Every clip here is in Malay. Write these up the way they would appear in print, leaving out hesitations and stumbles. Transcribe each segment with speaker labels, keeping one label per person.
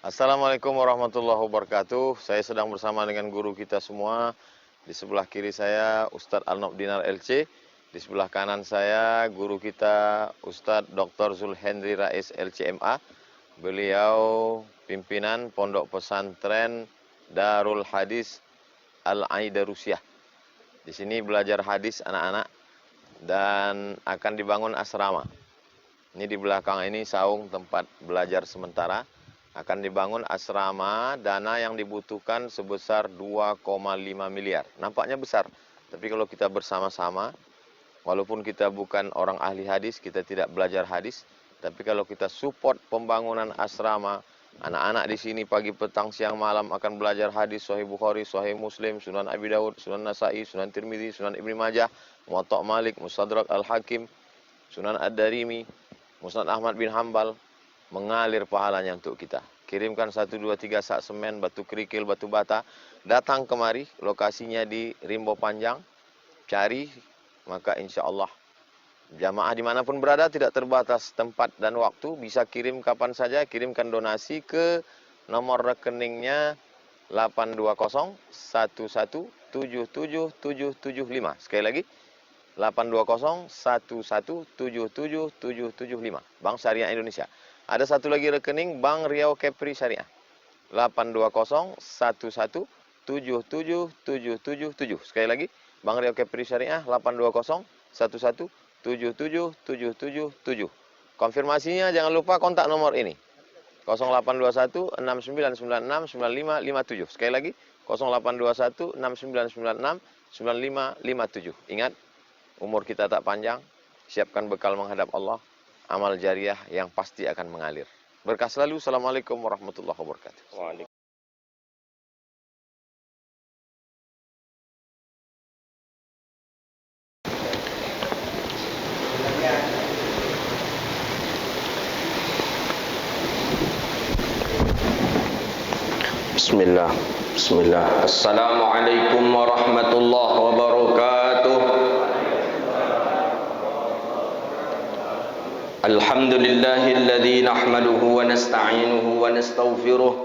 Speaker 1: Assalamualaikum warahmatullahi wabarakatuh. Saya sedang bersama dengan guru kita semua. Di sebelah kiri saya Ustadz Arnob Dinar LC. Di sebelah kanan saya guru kita Ustadz Dr. Zulhendri Rais LCMA. Beliau pimpinan Pondok Pesantren Darul Hadis Al-Aidarusyah. Di sini belajar hadis anak-anak dan akan dibangun asrama. Ini di belakang ini saung tempat belajar sementara. Akan dibangun asrama, dana yang dibutuhkan sebesar 2,5 miliar. Nampaknya besar, tapi kalau kita bersama-sama, walaupun kita bukan orang ahli hadis, kita tidak belajar hadis, tapi kalau kita support pembangunan asrama, anak-anak di sini pagi, petang, siang, malam akan belajar hadis, Sahih Bukhari, Sahih Muslim, Sunan Abi Dawud, Sunan Nasai, Sunan Tirmidzi, Sunan Ibnu Majah, Muwatta Malik, Mustadrak Al-Hakim, Sunan Ad-Darimi, Musnad Ahmad bin Hambal, mengalir pahalanya untuk kita. Kirimkan 1, 2, 3 sak semen, batu kerikil, batu bata. Datang kemari, lokasinya di Rimbo Panjang. Cari, maka insya Allah jamaah dimanapun berada tidak terbatas tempat dan waktu. Bisa kirim kapan saja, kirimkan donasi ke nomor rekeningnya 82011777775. Sekali lagi, 82011777775. Bank Syariah Indonesia. Ada satu lagi rekening Bank Riau Kepri Syariah. 82011777777. Sekali lagi, Bank Riau Kepri Syariah 82011777777. Konfirmasinya jangan lupa kontak nomor ini. 082169969557. Sekali lagi, 082169969557. Ingat, umur kita tak panjang, siapkan bekal menghadap Allah, amal jariah yang pasti akan mengalir. Berkah selalu. Assalamualaikum warahmatullahi wabarakatuh.
Speaker 2: Bismillah. Bismillah. Assalamualaikum warahmatullahi wabarakatuh. Alhamdulillahilladzi nahmaduhu wa nasta'inuhu wa nastaghfiruh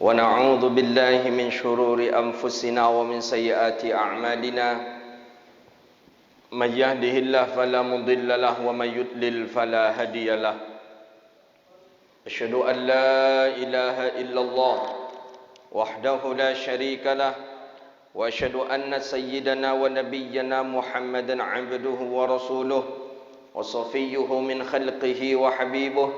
Speaker 2: wa na'udzu billahi min syururi anfusina wa min sayyiati a'malina. May yahdihillahu fala mudilla lahu wa may yudlil fala hadiyalah. Asyhadu an la ilaha illallah wahdahu la syarika lah wa asyhadu anna sayyidana wa nabiyyana Muhammadan 'abduhu wa rasuluh wa safiyyuhu min khalqihi wa habibuh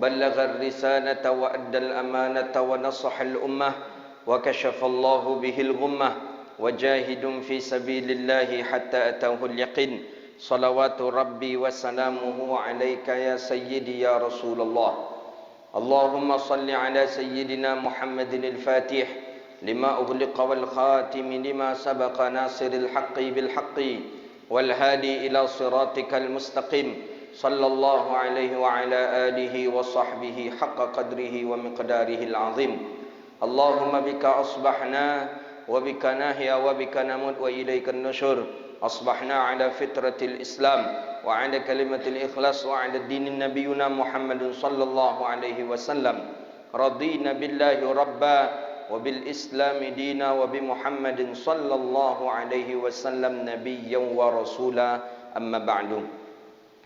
Speaker 2: ballagha ar-risalata wa adda al-amanata wa nasaha al-ummah wa kashafa Allahu bihi al-ghummah wa jahidun fi sabilillahi hatta atahu al-yaqin. Salawatu rabbi wa salamuhu alayka ya sayyidi ya Rasulullah. Allahumma salli ala sayyidina Muhammadin al-Fatih lima ughliqa wal khatimi lima sabaqa nasiril haqqi bil haqqi wal hadi ila siratikal mustaqim. Sallallahu alaihi wa ala alihi wa sahbihi haqqa qadrihi wa miqdarihi al-azim. Allahumma bika asbahna wa bika nahya wa bika namut wa ilaikan nusyur. Asbahna ala fitratil Islam wa ala kalimatil ikhlas wa ala dinin nabiyuna Muhammadin sallallahu alaihi wasallam. Radina billahi rabba wa bil islami dina wa bi Muhammadin sallallahu alaihi wasallam nabiyyan wa rasula. Amma ba'du.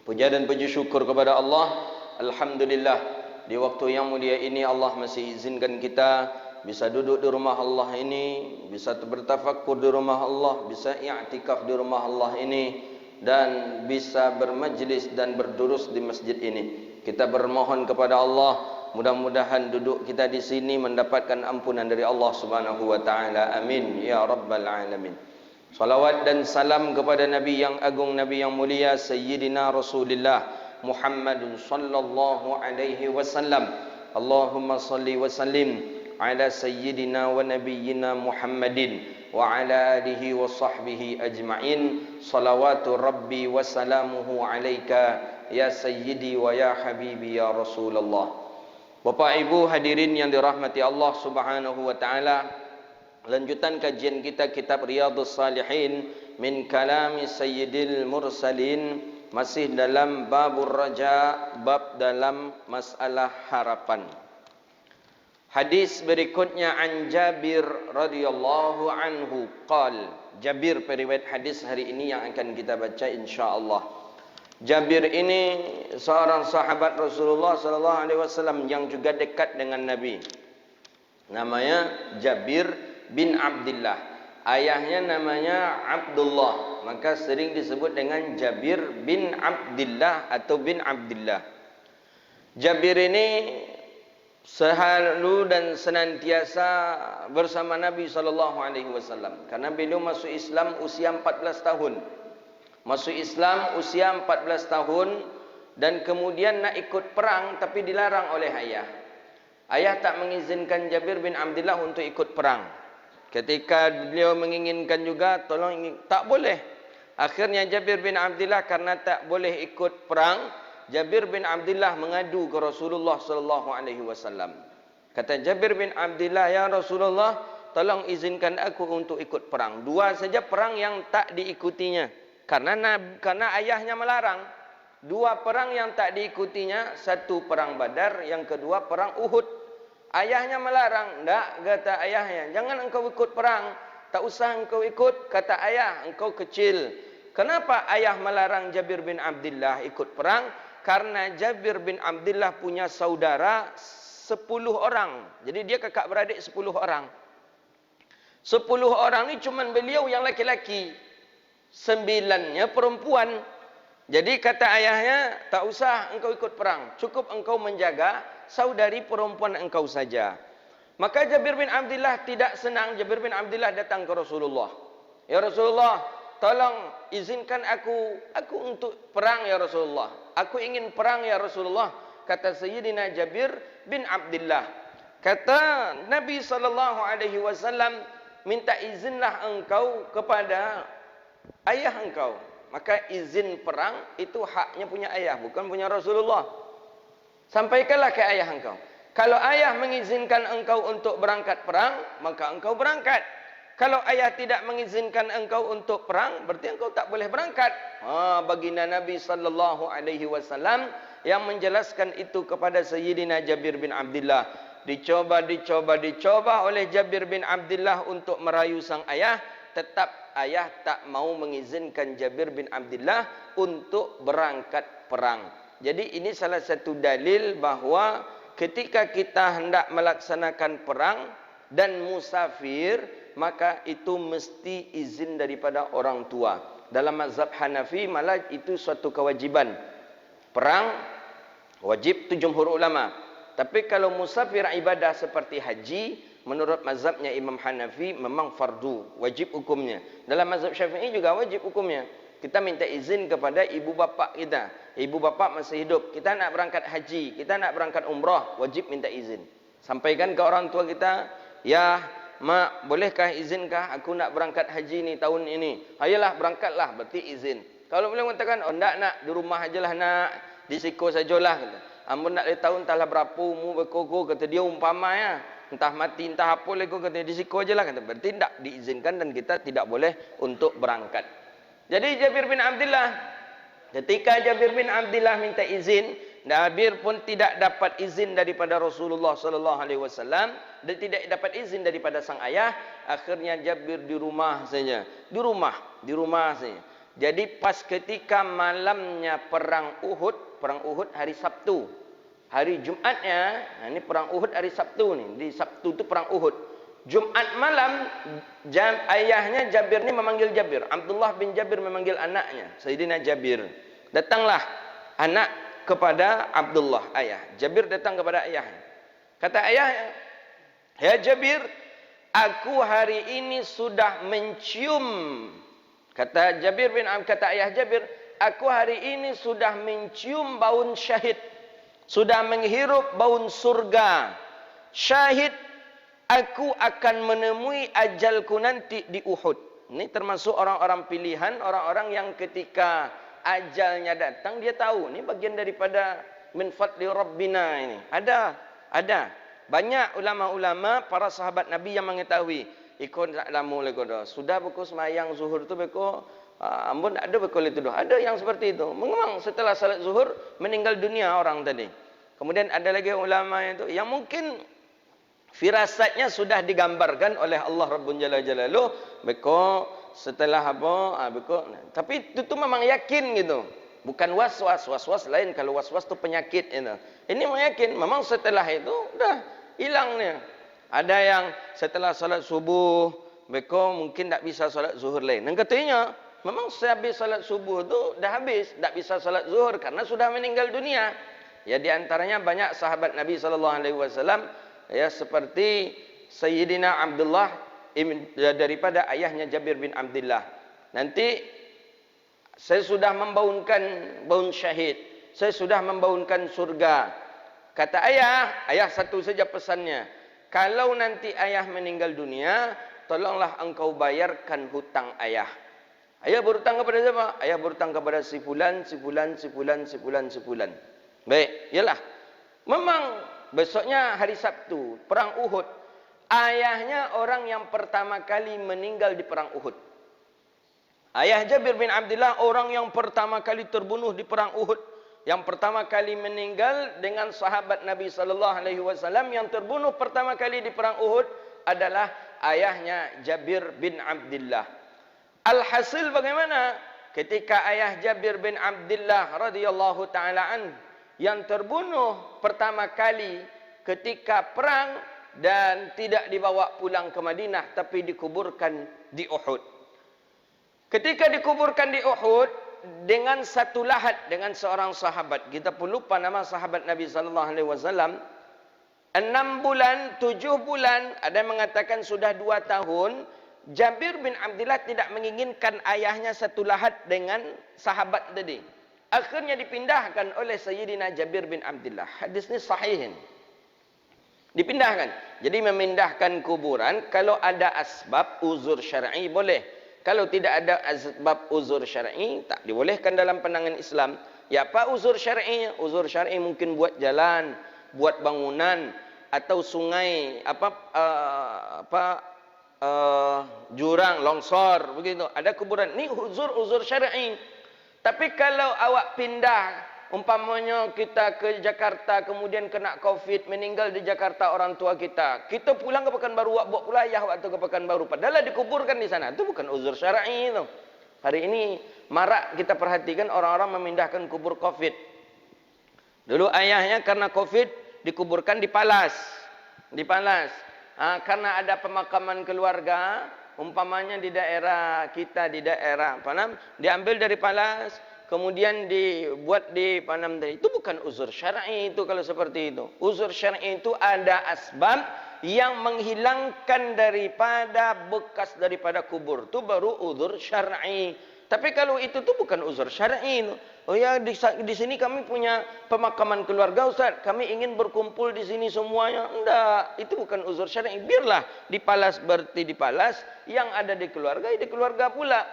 Speaker 2: Puja dan puji syukur kepada Allah. Alhamdulillah, di waktu yang mulia ini Allah masih izinkan kita bisa duduk di rumah Allah ini, bisa bertafakkur di rumah Allah, bisa i'tikaf di rumah Allah ini, dan bisa bermajlis dan berdurus di masjid ini. Kita bermohon kepada Allah, mudah-mudahan duduk kita di sini mendapatkan ampunan dari Allah Subhanahu wa taala. Amin ya rabbal alamin. Salawat dan salam kepada Nabi yang agung, Nabi yang mulia, Sayyidina Rasulullah Muhammadun sallallahu alaihi wasallam. Allahumma salli wa sallim ala sayyidina wa nabiyyina Muhammadin wa ala alihi wa sahbihi ajma'in. Salawatu rabbi wa salamuhu alaika ya sayyidi wa ya habibi ya Rasulullah. Bapak Ibu hadirin yang dirahmati Allah Subhanahu wa taala, lanjutan kajian kita kitab Riyadhus Shalihin min kalami Sayyidil Mursalin, masih dalam babur raja, bab dalam masalah harapan. Hadis berikutnya an Jabir radhiyallahu anhu qal. Jabir periwayat hadis hari ini yang akan kita baca insyaallah. Jabir ini seorang sahabat Rasulullah sallallahu alaihi wasallam yang juga dekat dengan Nabi. Namanya Jabir bin Abdullah. Ayahnya namanya Abdullah, maka sering disebut dengan Jabir bin Abdullah atau bin Abdullah. Jabir ini selalu dan senantiasa bersama Nabi SAW. Karena beliau masuk Islam usia 14 tahun. Masuk Islam usia 14 tahun dan kemudian nak ikut perang tapi dilarang oleh ayah. Ayah tak mengizinkan Jabir bin Abdullah untuk ikut perang. Ketika beliau menginginkan juga, tak boleh. Akhirnya Jabir bin Abdullah karena tak boleh ikut perang, Jabir bin Abdullah mengadu ke Rasulullah sallallahu alaihi wasallam. Kata Jabir bin Abdullah, "Ya Rasulullah, tolong izinkan aku untuk ikut perang." Dua saja perang yang tak diikutinya. Karena ayahnya melarang. Dua perang yang tak diikutinya, satu perang Badar, yang kedua perang Uhud. Ayahnya melarang. "Enggak," kata ayahnya, "jangan engkau ikut perang. Tak usah engkau ikut," kata ayah, "engkau kecil." Kenapa ayah melarang Jabir bin Abdullah ikut perang? Karena Jabir bin Abdullah punya saudara 10 orang. Jadi dia kakak beradik 10 orang. 10 orang ni cuma beliau yang laki-laki. 9-nya perempuan. Jadi kata ayahnya, tak usah engkau ikut perang. Cukup engkau menjaga saudari perempuan engkau saja. Maka Jabir bin Abdullah tidak senang. Jabir bin Abdullah datang ke Rasulullah. "Ya Rasulullah, tolong izinkan aku untuk perang ya Rasulullah. Aku ingin perang ya Rasulullah." Kata Sayyidina Jabir bin Abdullah. Kata Nabi SAW, "Minta izinlah engkau kepada ayah engkau." Maka izin perang itu haknya punya ayah, bukan punya Rasulullah. Sampaikanlah ke ayah engkau. Kalau ayah mengizinkan engkau untuk berangkat perang, maka engkau berangkat. Kalau ayah tidak mengizinkan engkau untuk perang, berarti engkau tak boleh berangkat. Baginda Nabi sallallahu alaihi wasallam yang menjelaskan itu kepada Sayyidina Jabir bin Abdullah. Dicoba oleh Jabir bin Abdullah untuk merayu sang ayah, tetap ayah tak mau mengizinkan Jabir bin Abdullah untuk berangkat perang. Jadi ini salah satu dalil bahawa ketika kita hendak melaksanakan perang dan musafir, maka itu mesti izin daripada orang tua. Dalam mazhab Hanafi malah itu suatu kewajiban. Perang wajib tu jumhur ulama. Tapi kalau musafir ibadah seperti haji, menurut mazhabnya Imam Hanafi memang fardu, wajib hukumnya. Dalam mazhab Syafi'i juga wajib hukumnya. Kita minta izin kepada ibu bapa kita. Ibu bapa masih hidup, kita nak berangkat haji, kita nak berangkat umrah, wajib minta izin. Sampaikan ke orang tua kita, "Ya Mak, bolehkah izinkah aku nak berangkat haji ni tahun ini?" "Ayolah berangkatlah," berarti izin. Kalau boleh mengatakan, "Oh enggak nak, di rumah ajalah nak, di siko sajalah," kata. "Amun nak 2 tahun entahlah berapa umur berkoko," kata dia umpama ya. Entah mati entah apa lagi kata di siko ajalah, kata. Berarti tidak diizinkan dan kita tidak boleh untuk berangkat. Jadi Jabir bin Abdullah, ketika Jabir bin Abdullah minta izin, Jabir pun tidak dapat izin daripada Rasulullah sallallahu alaihi wasallam dan tidak dapat izin daripada sang ayah. Akhirnya Jabir di rumah saja. Di rumah saja. Jadi pas ketika malamnya perang Uhud hari Sabtu. Hari Jumatnya, ini perang Uhud hari Sabtu ni. Di Sabtu tu perang Uhud. Jumat malam ayahnya Jabir ni memanggil Jabir. Abdullah bin Jabir memanggil anaknya, Sayyidina Jabir. Datanglah anak kepada Abdullah, ayah. Jabir datang kepada ayah. Kata ayah, "Ya Jabir, aku hari ini sudah mencium." Kata ayah Jabir, "Aku hari ini sudah mencium bau syahid. Sudah menghirup bau surga. Syahid, aku akan menemui ajalku nanti di Uhud." Ini termasuk orang-orang pilihan, orang-orang yang ketika ajalnya datang dia tahu. Ini bagian daripada min fadli rabbina ini. Ada. Banyak ulama-ulama, para sahabat Nabi yang mengetahui. Ikut tak lama lagi dah. Sudah beku semayang zuhur tu beku ambon ada beku itu dah. Ada yang seperti itu. Memang setelah salat zuhur meninggal dunia orang tadi. Kemudian ada lagi ulama itu yang mungkin firasatnya sudah digambarkan oleh Allah Rabbun Jalla Jalaluh. Beko setelah apa? Beko. Tapi itu memang yakin gitu. Bukan was-was. Was-was lain. Kalau was-was itu penyakit gitu. Ini memang yakin. Memang setelah itu udah hilangnya. Ada yang setelah salat subuh, beko mungkin tak bisa salat zuhur lain. Dan katanya memang sehabis salat subuh tu dah habis, tak bisa salat zuhur karena sudah meninggal dunia. Ya di antaranya banyak sahabat Nabi sallallahu alaihi wasallam ya seperti Sayyidina Abdullah daripada ayahnya Jabir bin Abdullah. Nanti saya sudah membaunkan baun syahid. Saya sudah membaunkan surga. Kata ayah satu saja pesannya. Kalau nanti ayah meninggal dunia, tolonglah engkau bayarkan hutang ayah. Ayah berhutang kepada siapa? Ayah berhutang kepada si fulan. Baik, yalah. Memang besoknya hari Sabtu, perang Uhud. Ayahnya orang yang pertama kali meninggal di perang Uhud. Ayah Jabir bin Abdullah orang yang pertama kali terbunuh di perang Uhud. Yang pertama kali meninggal dengan sahabat Nabi sallallahu alaihi wasallam yang terbunuh pertama kali di perang Uhud adalah ayahnya Jabir bin Abdullah. Alhasil bagaimana? Ketika ayah Jabir bin Abdullah radhiyallahu taala an yang terbunuh pertama kali ketika perang dan tidak dibawa pulang ke Madinah tapi dikuburkan di Uhud. Ketika dikuburkan di Uhud dengan satu lahat dengan seorang sahabat. Kita pun lupa nama sahabat Nabi sallallahu alaihi wasallam. 6 bulan, 7 bulan, ada yang mengatakan sudah 2 tahun, Jabir bin Abdullah tidak menginginkan ayahnya satu lahat dengan sahabat tadi. Akhirnya dipindahkan oleh Sayyidina Jabir bin Abdullah. Hadis ini sahihin. Dipindahkan. Jadi memindahkan kuburan kalau ada asbab uzur syar'i boleh. Kalau tidak ada asbab uzur syar'i tak dibolehkan dalam pandangan Islam. Ya apa uzur syar'i? Uzur syar'i mungkin buat jalan, buat bangunan atau sungai jurang longsor begitu. Ada kuburan. Ini uzur syar'i. Tapi kalau awak pindah umpamanya kita ke Jakarta kemudian kena Covid, meninggal di Jakarta orang tua kita. Kita pulang ke Pekanbaru, awak bawa pula ayah waktu ke Pekanbaru. Padahal dikuburkan di sana. Itu bukan uzur syar'i itu. Hari ini marak kita perhatikan orang-orang memindahkan kubur Covid. Dulu ayahnya karena Covid dikuburkan di Palas. Di Palas. Karena ada pemakaman keluarga, umpamanya di daerah kita, di daerah Panam, diambil dari Palas, kemudian dibuat di Panam tadi. Itu bukan uzur syar'i itu kalau seperti itu. Uzur syar'i itu ada asbab yang menghilangkan daripada bekas daripada kubur. Itu baru uzur syar'i. Tapi kalau itu tuh bukan uzur syar'i itu. Oh ya di sini kami punya pemakaman keluarga Ustaz. Kami ingin berkumpul di sini semuanya. Enggak, itu bukan uzur syar'i. Biarlah di Palas berarti di Palas, yang ada di keluarga pula.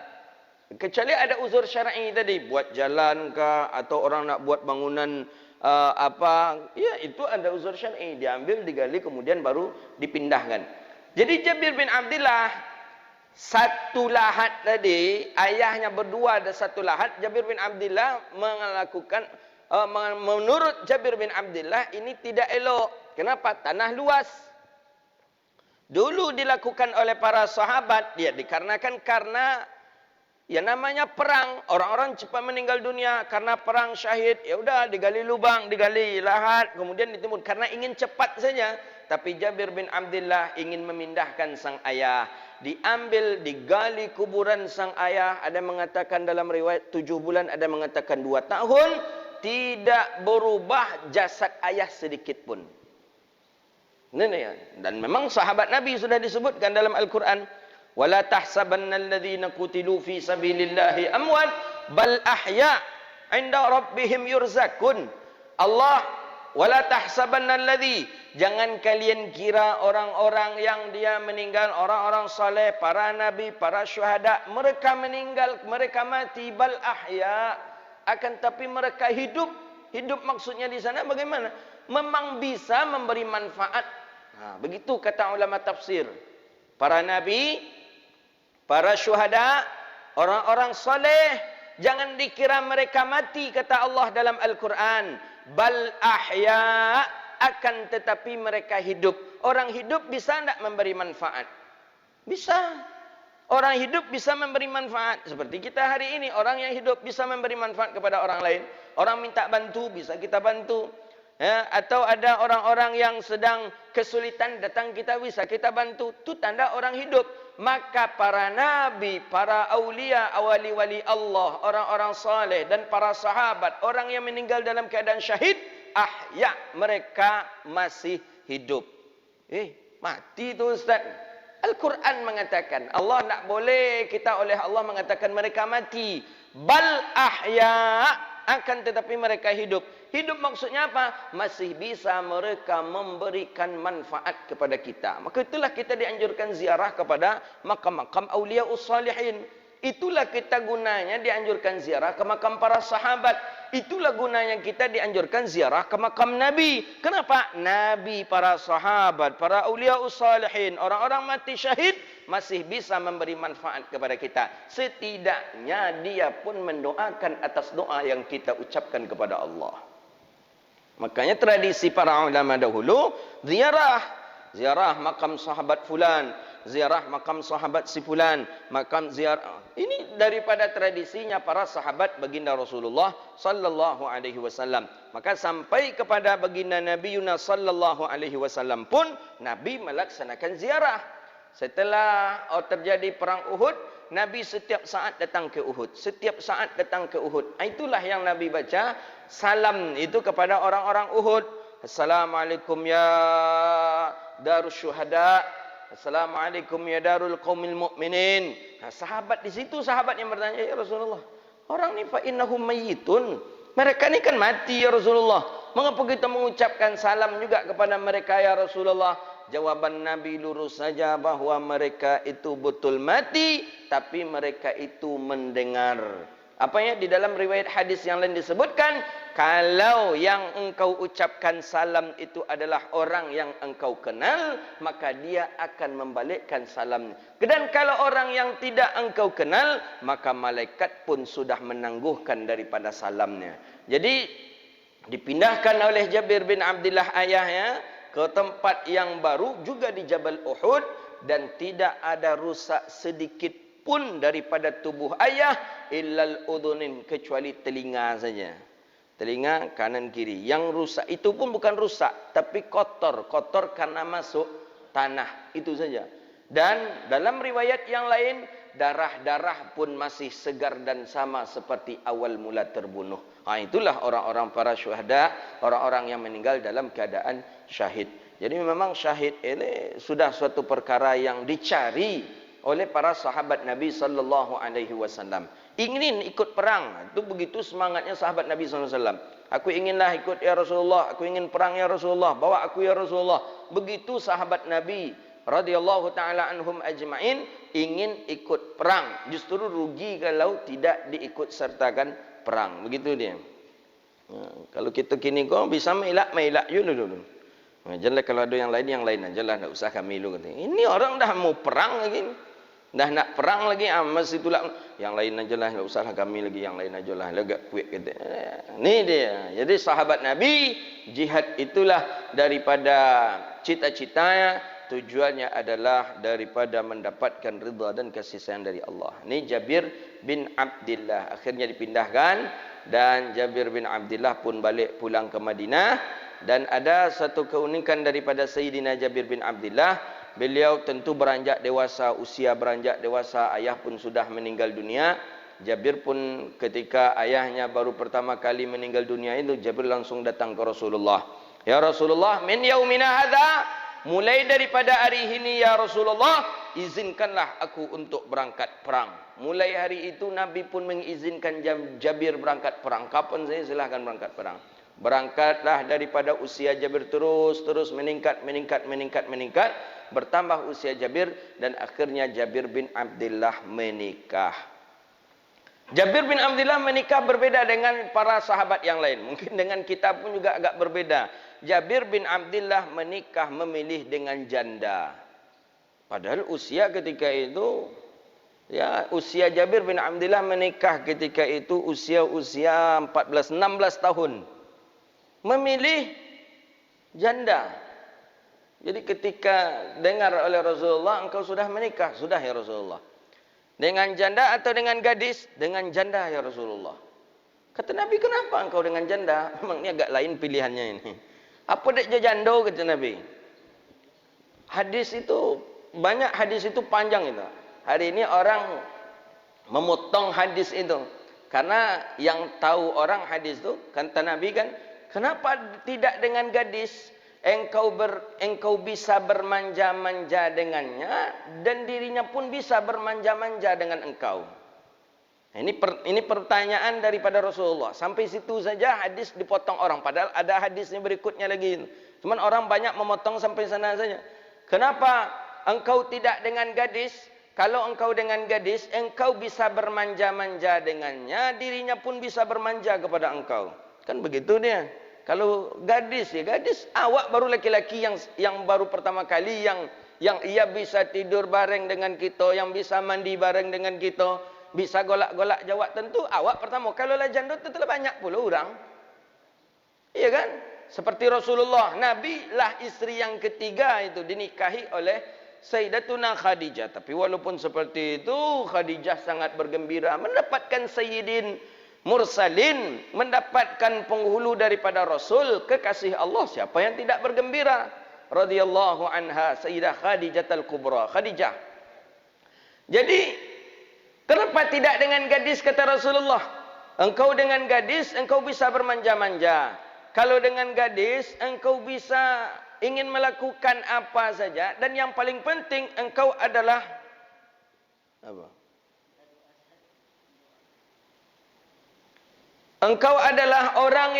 Speaker 2: Kecuali ada uzur syar'i tadi, buat jalan kah atau orang nak buat bangunan ya itu ada uzur syar'i, diambil, digali kemudian baru dipindahkan. Jadi Jabir bin Abdullah satu lahat tadi, ayahnya berdua ada satu lahat. Jabir bin Abdullah melakukan menurut Jabir bin Abdullah ini tidak elok. Kenapa? Tanah luas. Dulu dilakukan oleh para sahabat ya dikarenakan karena ya namanya perang, orang-orang cepat meninggal dunia karena perang syahid. Ya udah digali lubang, digali lahat, kemudian ditimut karena ingin cepat saja. Tapi Jabir bin Abdullah ingin memindahkan sang ayah. Diambil, digali kuburan sang ayah. Ada mengatakan dalam riwayat 7 bulan, ada mengatakan 2 tahun. Tidak berubah jasad ayah sedikit pun. Dan memang sahabat Nabi sudah disebutkan dalam Al-Quran. وَلَا تَحْسَبَنَّ الَّذِينَ قُتِلُوا فِي سَبِيلِ اللَّهِ أَمْوَاتٍ بَلْ أَحْيَاءٌ عِنْدَ رَبِّهِمْ يُرْزَقُونَ. Allah, وَلَا تَحْسَبَنَّ الَّذِي, jangan kalian kira orang-orang yang dia meninggal, orang-orang saleh, para nabi, para syuhada, mereka meninggal, mereka mati, bal ahya, akan tapi mereka hidup. Hidup maksudnya di sana bagaimana? Memang bisa memberi manfaat. Begitu kata ulama tafsir. Para nabi, para syuhada, orang-orang saleh, jangan dikira mereka mati, kata Allah dalam Al-Quran. Bal ahya, akan tetapi mereka hidup. Orang hidup bisa tidak memberi manfaat? Bisa. Orang hidup bisa memberi manfaat. Seperti kita hari ini, orang yang hidup bisa memberi manfaat kepada orang lain. Orang minta bantu, bisa kita bantu. Ya, atau ada orang-orang yang sedang kesulitan, datang kita bisa kita bantu. Itu tanda orang hidup. Maka para nabi, para aulia, wali-wali Allah, orang-orang saleh dan para sahabat, orang yang meninggal dalam keadaan syahid, ahya, mereka masih hidup. Mati tu Ustaz. Al-Quran mengatakan, Allah nak boleh kita oleh Allah mengatakan mereka mati. Bal ahya, akan tetapi mereka hidup. Hidup maksudnya apa? Masih bisa mereka memberikan manfaat kepada kita. Maka itulah kita dianjurkan ziarah kepada makam-makam awliyaus salihin. Itulah kita gunanya dianjurkan ziarah ke makam para sahabat. Itulah gunanya kita dianjurkan ziarah ke makam Nabi. Kenapa? Nabi, para sahabat, para awliyaus salihin, orang-orang mati syahid masih bisa memberi manfaat kepada kita. Setidaknya dia pun mendoakan atas doa yang kita ucapkan kepada Allah. Makanya tradisi para ulama dahulu ziarah makam sahabat fulan, ziarah makam sahabat si fulan, makam ziarah. Ini daripada tradisinya para sahabat baginda Rasulullah sallallahu alaihi wasallam. Maka sampai kepada baginda Nabi Yunus sallallahu alaihi wasallam pun Nabi melaksanakan ziarah. Setelah terjadi perang Uhud, Nabi setiap saat datang ke Uhud. Setiap saat datang ke Uhud. Itulah yang Nabi baca salam itu kepada orang-orang Uhud. Assalamualaikum ya darus syuhada. Assalamualaikum ya darul qaumil mu'minin. Sahabat di situ, sahabat yang bertanya, ya Rasulullah, orang ni fa innahum mayyitun. Mereka ni kan mati ya Rasulullah. Mengapa kita mengucapkan salam juga kepada mereka ya Rasulullah? Jawaban Nabi lurus saja bahawa mereka itu betul mati, tapi mereka itu mendengar. Apa ya di dalam riwayat hadis yang lain disebutkan, kalau yang engkau ucapkan salam itu adalah orang yang engkau kenal, maka dia akan membalikkan salamnya. Dan kalau orang yang tidak engkau kenal, maka malaikat pun sudah menangguhkan daripada salamnya. Jadi dipindahkan oleh Jabir bin Abdullah ayahnya ke tempat yang baru juga di Jabal Uhud, dan tidak ada rusak sedikit pun daripada tubuh ayah illal udunin, kecuali telinga saja. Telinga kanan kiri. Yang rusak itu pun bukan rusak, tapi kotor karena masuk tanah, itu saja. Dan dalam riwayat yang lain, darah-darah pun masih segar dan sama seperti awal mula terbunuh. Itulah orang-orang para syuhada, orang-orang yang meninggal dalam keadaan syahid. Jadi memang syahid ini sudah suatu perkara yang dicari oleh para sahabat Nabi sallallahu alaihi wasallam. Ingin ikut perang, itu begitu semangatnya sahabat Nabi sallallahu alaihi wasallam. Aku inginlah ikut ya Rasulullah, aku ingin perang ya Rasulullah, bawa aku ya Rasulullah. Begitu sahabat Nabi radhiyallahu taala anhum ajmain ingin ikut perang. Justru rugi kalau tidak diikut sertakan perang. Begitu dia. Kalau kita kini kau bisa melak you dulu. Jelas kalau ada yang lain ajalah, enggak usah kami lu kata. Ini orang dah mau perang lagi. Dah nak perang lagi, masih itulah yang lain ajalah, enggak usahlah kami lagi, yang lain ajalah, agak kuat kata. Ini dia. Jadi sahabat Nabi, jihad itulah daripada cita-citanya, tujuannya adalah daripada mendapatkan ridha dan kasih sayang dari Allah. Ini Jabir bin Abdullah akhirnya dipindahkan, dan Jabir bin Abdullah pun balik pulang ke Madinah. Dan ada satu keunikan daripada Sayyidina Jabir bin Abdullah, beliau tentu beranjak dewasa, usia beranjak dewasa, ayah pun sudah meninggal dunia. Jabir pun ketika ayahnya baru pertama kali meninggal dunia itu, Jabir langsung datang ke Rasulullah. Ya Rasulullah, min yaumina hadza, mulai daripada hari ini ya Rasulullah, izinkanlah aku untuk berangkat perang. Mulai hari itu Nabi pun mengizinkan Jabir berangkat perang. Kapan saya silahkan berangkat perang. Berangkatlah daripada usia Jabir terus meningkat. Bertambah usia Jabir, dan akhirnya Jabir bin Abdullah menikah. Jabir bin Abdullah menikah berbeda dengan para sahabat yang lain. Mungkin dengan kita pun juga agak berbeda. Jabir bin Abdullah menikah memilih dengan janda. Padahal usia ketika itu, ya, usia Jabir bin Abdullah menikah ketika itu usia 14-16 tahun. Memilih Janda. Jadi ketika dengar oleh Rasulullah, engkau sudah menikah, sudah ya Rasulullah. Dengan janda atau dengan gadis? Dengan janda ya Rasulullah. Kata Nabi, kenapa engkau dengan janda? Memang ini agak lain pilihannya ini. Apa dek jando, kata Nabi. Hadis itu, banyak hadis itu panjang itu. Hari ini orang memotong hadis itu. Karena yang tahu orang hadis itu, kata Nabi kan, kenapa tidak dengan gadis? Engkau bisa bermanja-manja dengannya, dan dirinya pun bisa bermanja-manja dengan engkau. Ini pertanyaan daripada Rasulullah. Sampai situ saja hadis dipotong orang. Padahal ada hadisnya berikutnya lagi. Cuman orang banyak memotong sampai sana saja. Kenapa engkau tidak dengan gadis? Kalau engkau dengan gadis, engkau bisa bermanja-manja dengannya, dirinya pun bisa bermanja kepada engkau. Kan begitu dia. Kalau gadis, ya gadis, awak baru laki-laki yang baru pertama kali, yang ia bisa tidur bareng dengan kita, yang bisa mandi bareng dengan kita, bisa golak-golak jawab, tentu awak pertama. Kalau lah janda, tentulah banyak pula orang. Iya kan? Seperti Rasulullah, Nabi lah isteri yang ketiga itu dinikahi oleh Sayyidatuna Khadijah. Tapi walaupun seperti itu, Khadijah sangat bergembira mendapatkan Sayyidin Mursalin, mendapatkan penghulu daripada Rasul, kekasih Allah. Siapa yang tidak bergembira? Radhiyallahu anha, Sayyidah Khadijah al-Kubra, Khadijah. Jadi, kenapa tidak dengan gadis, kata Rasulullah? Engkau dengan gadis, engkau bisa bermanja-manja. Kalau dengan gadis, engkau bisa ingin melakukan apa saja. Dan yang paling penting, engkau adalah apa? Engkau adalah orang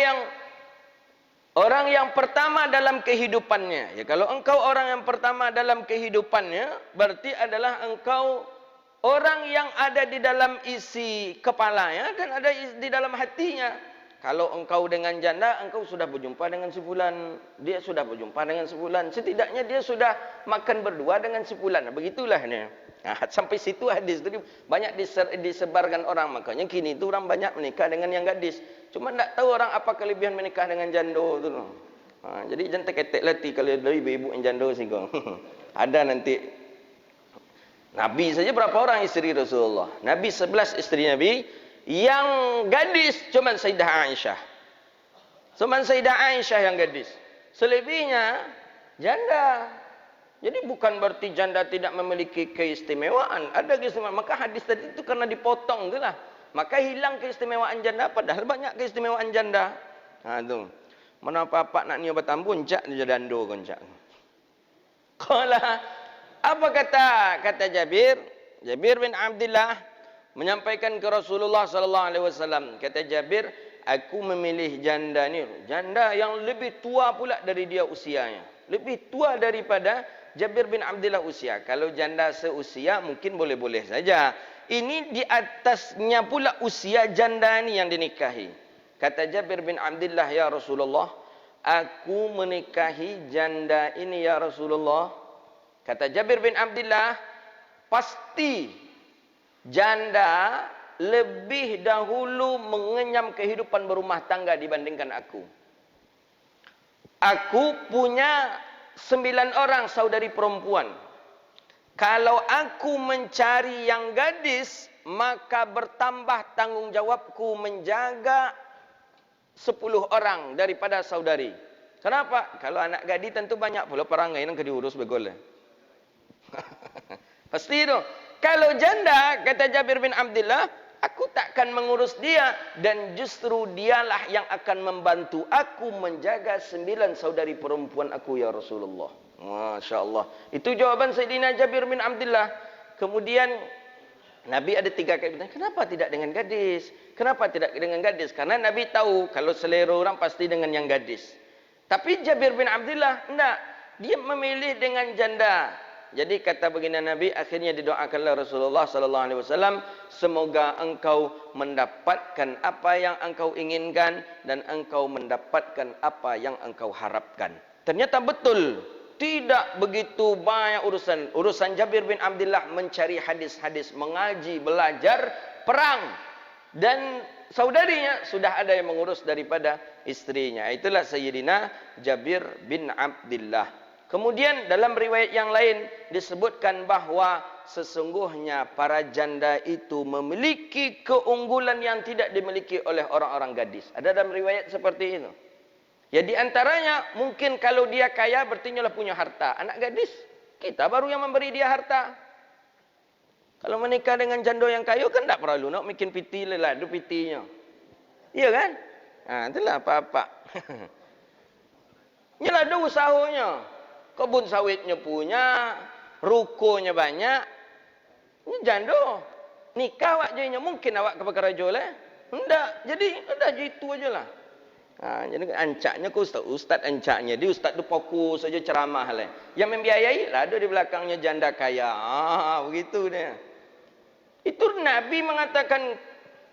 Speaker 2: yang pertama dalam kehidupannya. Ya, kalau engkau orang yang pertama dalam kehidupannya, berarti adalah engkau orang yang ada di dalam isi kepalanya dan ada di dalam hatinya. Kalau engkau dengan janda, engkau sudah berjumpa dengan sebulan. Dia sudah berjumpa dengan sebulan. Setidaknya dia sudah makan berdua dengan sebulan. Begitulah ini. Nah, sampai situ hadis itu banyak disebarkan orang. Makanya kini itu orang banyak menikah dengan yang gadis. Cuma tak tahu orang apa kelebihan menikah dengan jando itu. Nah, jadi jangan terketek lati kalau dari ibu yang jando sih kong. Ada nanti. Nabi saja berapa orang istri Rasulullah? Nabi 11 istri Nabi. Yang gadis cuma Sayyidah Aisyah. Cuma Sayyidah Aisyah yang gadis. Selebihnya janda. Jadi bukan berarti janda tidak memiliki keistimewaan. Ada keistimewaan. Maka hadis tadi itu karena dipotong itulah. Maka hilang keistimewaan janda. Padahal banyak keistimewaan janda. Nah itu. Mana apa-apa nak nyoba tambun. Cak dia jadando koncak. Kala. Apa kata Jabir? Jabir bin Abdullah menyampaikan ke Rasulullah sallallahu alaihi wasallam. Kata Jabir, aku memilih janda ni. Janda yang lebih tua pula dari dia usianya. Lebih tua daripada Jabir bin Abdullah usia. Kalau janda seusia mungkin boleh-boleh saja. Ini di atasnya pula usia janda ni yang dinikahi. Kata Jabir bin Abdullah, ya Rasulullah, aku menikahi janda ini ya Rasulullah. Kata Jabir bin Abdullah, pasti janda lebih dahulu mengenyam kehidupan berumah tangga dibandingkan aku. Aku punya 9 orang saudari perempuan. Kalau aku mencari yang gadis, maka bertambah tanggungjawabku menjaga 10 orang daripada saudari. Kenapa? Kalau anak gadis tentu banyak pula perangai yang diurus begol. Pasti itu. Kalau janda, kata Jabir bin Abdullah, aku takkan mengurus dia. Dan justru dialah yang akan membantu aku menjaga 9 saudari perempuan aku ya Rasulullah. Masya Allah. Itu jawaban Sayyidina Jabir bin Abdullah. Kemudian Nabi ada 3 kali bertanya, kenapa tidak dengan gadis? Kenapa tidak dengan gadis? Karena Nabi tahu kalau selera orang pasti dengan yang gadis. Tapi Jabir bin Abdullah, enggak. Dia memilih dengan janda. Jadi kata baginda Nabi, akhirnya didoakanlah Rasulullah sallallahu alaihi wasallam, semoga engkau mendapatkan apa yang engkau inginkan dan engkau mendapatkan apa yang engkau harapkan. Ternyata betul, tidak begitu banyak urusan Jabir bin Abdullah mencari hadis-hadis, mengaji, belajar, perang. Dan saudarinya sudah ada yang mengurus daripada istrinya. Itulah Sayyidina Jabir bin Abdullah. Kemudian dalam riwayat yang lain disebutkan bahawa sesungguhnya para janda itu memiliki keunggulan yang tidak dimiliki oleh orang-orang gadis. Ada dalam riwayat seperti itu. Ya di antaranya mungkin kalau dia kaya berarti dia punya harta. Anak gadis, kita baru yang memberi dia harta. Kalau menikah dengan janda yang kaya kan tak perlu nak bikin piti leladu pitinya. Iya kan? Nah, itulah apa-apa. Nyeladu usahanya. Kebun sawitnya punya, rukonya banyak. Ini janda. Nikah awak jadinya mungkin awak ke pekerja lah. Enggak. Jadi udah gitu aja lah. Nah, jadi ancaknya ke ustaz ancaknya. Dia ustaz tu fokus saja ceramah lah. Yang membiayai lah ada di belakangnya janda kaya. Begitu dia. Itu Nabi mengatakan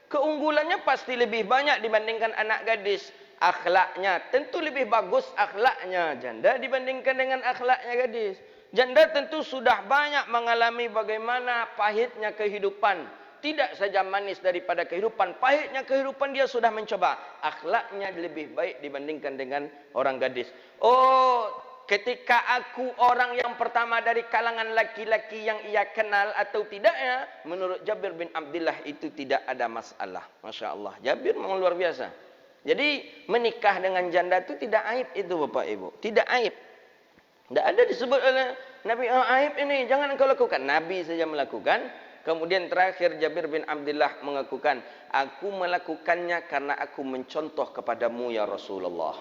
Speaker 2: keunggulannya pasti lebih banyak dibandingkan anak gadis. Akhlaknya tentu lebih bagus akhlaknya janda dibandingkan dengan akhlaknya gadis. Janda tentu sudah banyak mengalami bagaimana pahitnya kehidupan. Tidak saja manis daripada kehidupan, pahitnya kehidupan dia sudah mencoba. Akhlaknya lebih baik dibandingkan dengan orang gadis. Oh, ketika aku orang yang pertama dari kalangan laki-laki yang ia kenal atau tidaknya, menurut Jabir bin Abdullah itu tidak ada masalah. Masya Allah. Jabir memang luar biasa. Jadi menikah dengan janda itu tidak aib itu Bapak Ibu. Tidak aib. Tidak ada disebut oleh Nabi, aib ini jangan engkau lakukan. Nabi saja melakukan. Kemudian terakhir Jabir bin Abdullah mengakukan, aku melakukannya karena aku mencontoh kepadamu ya Rasulullah.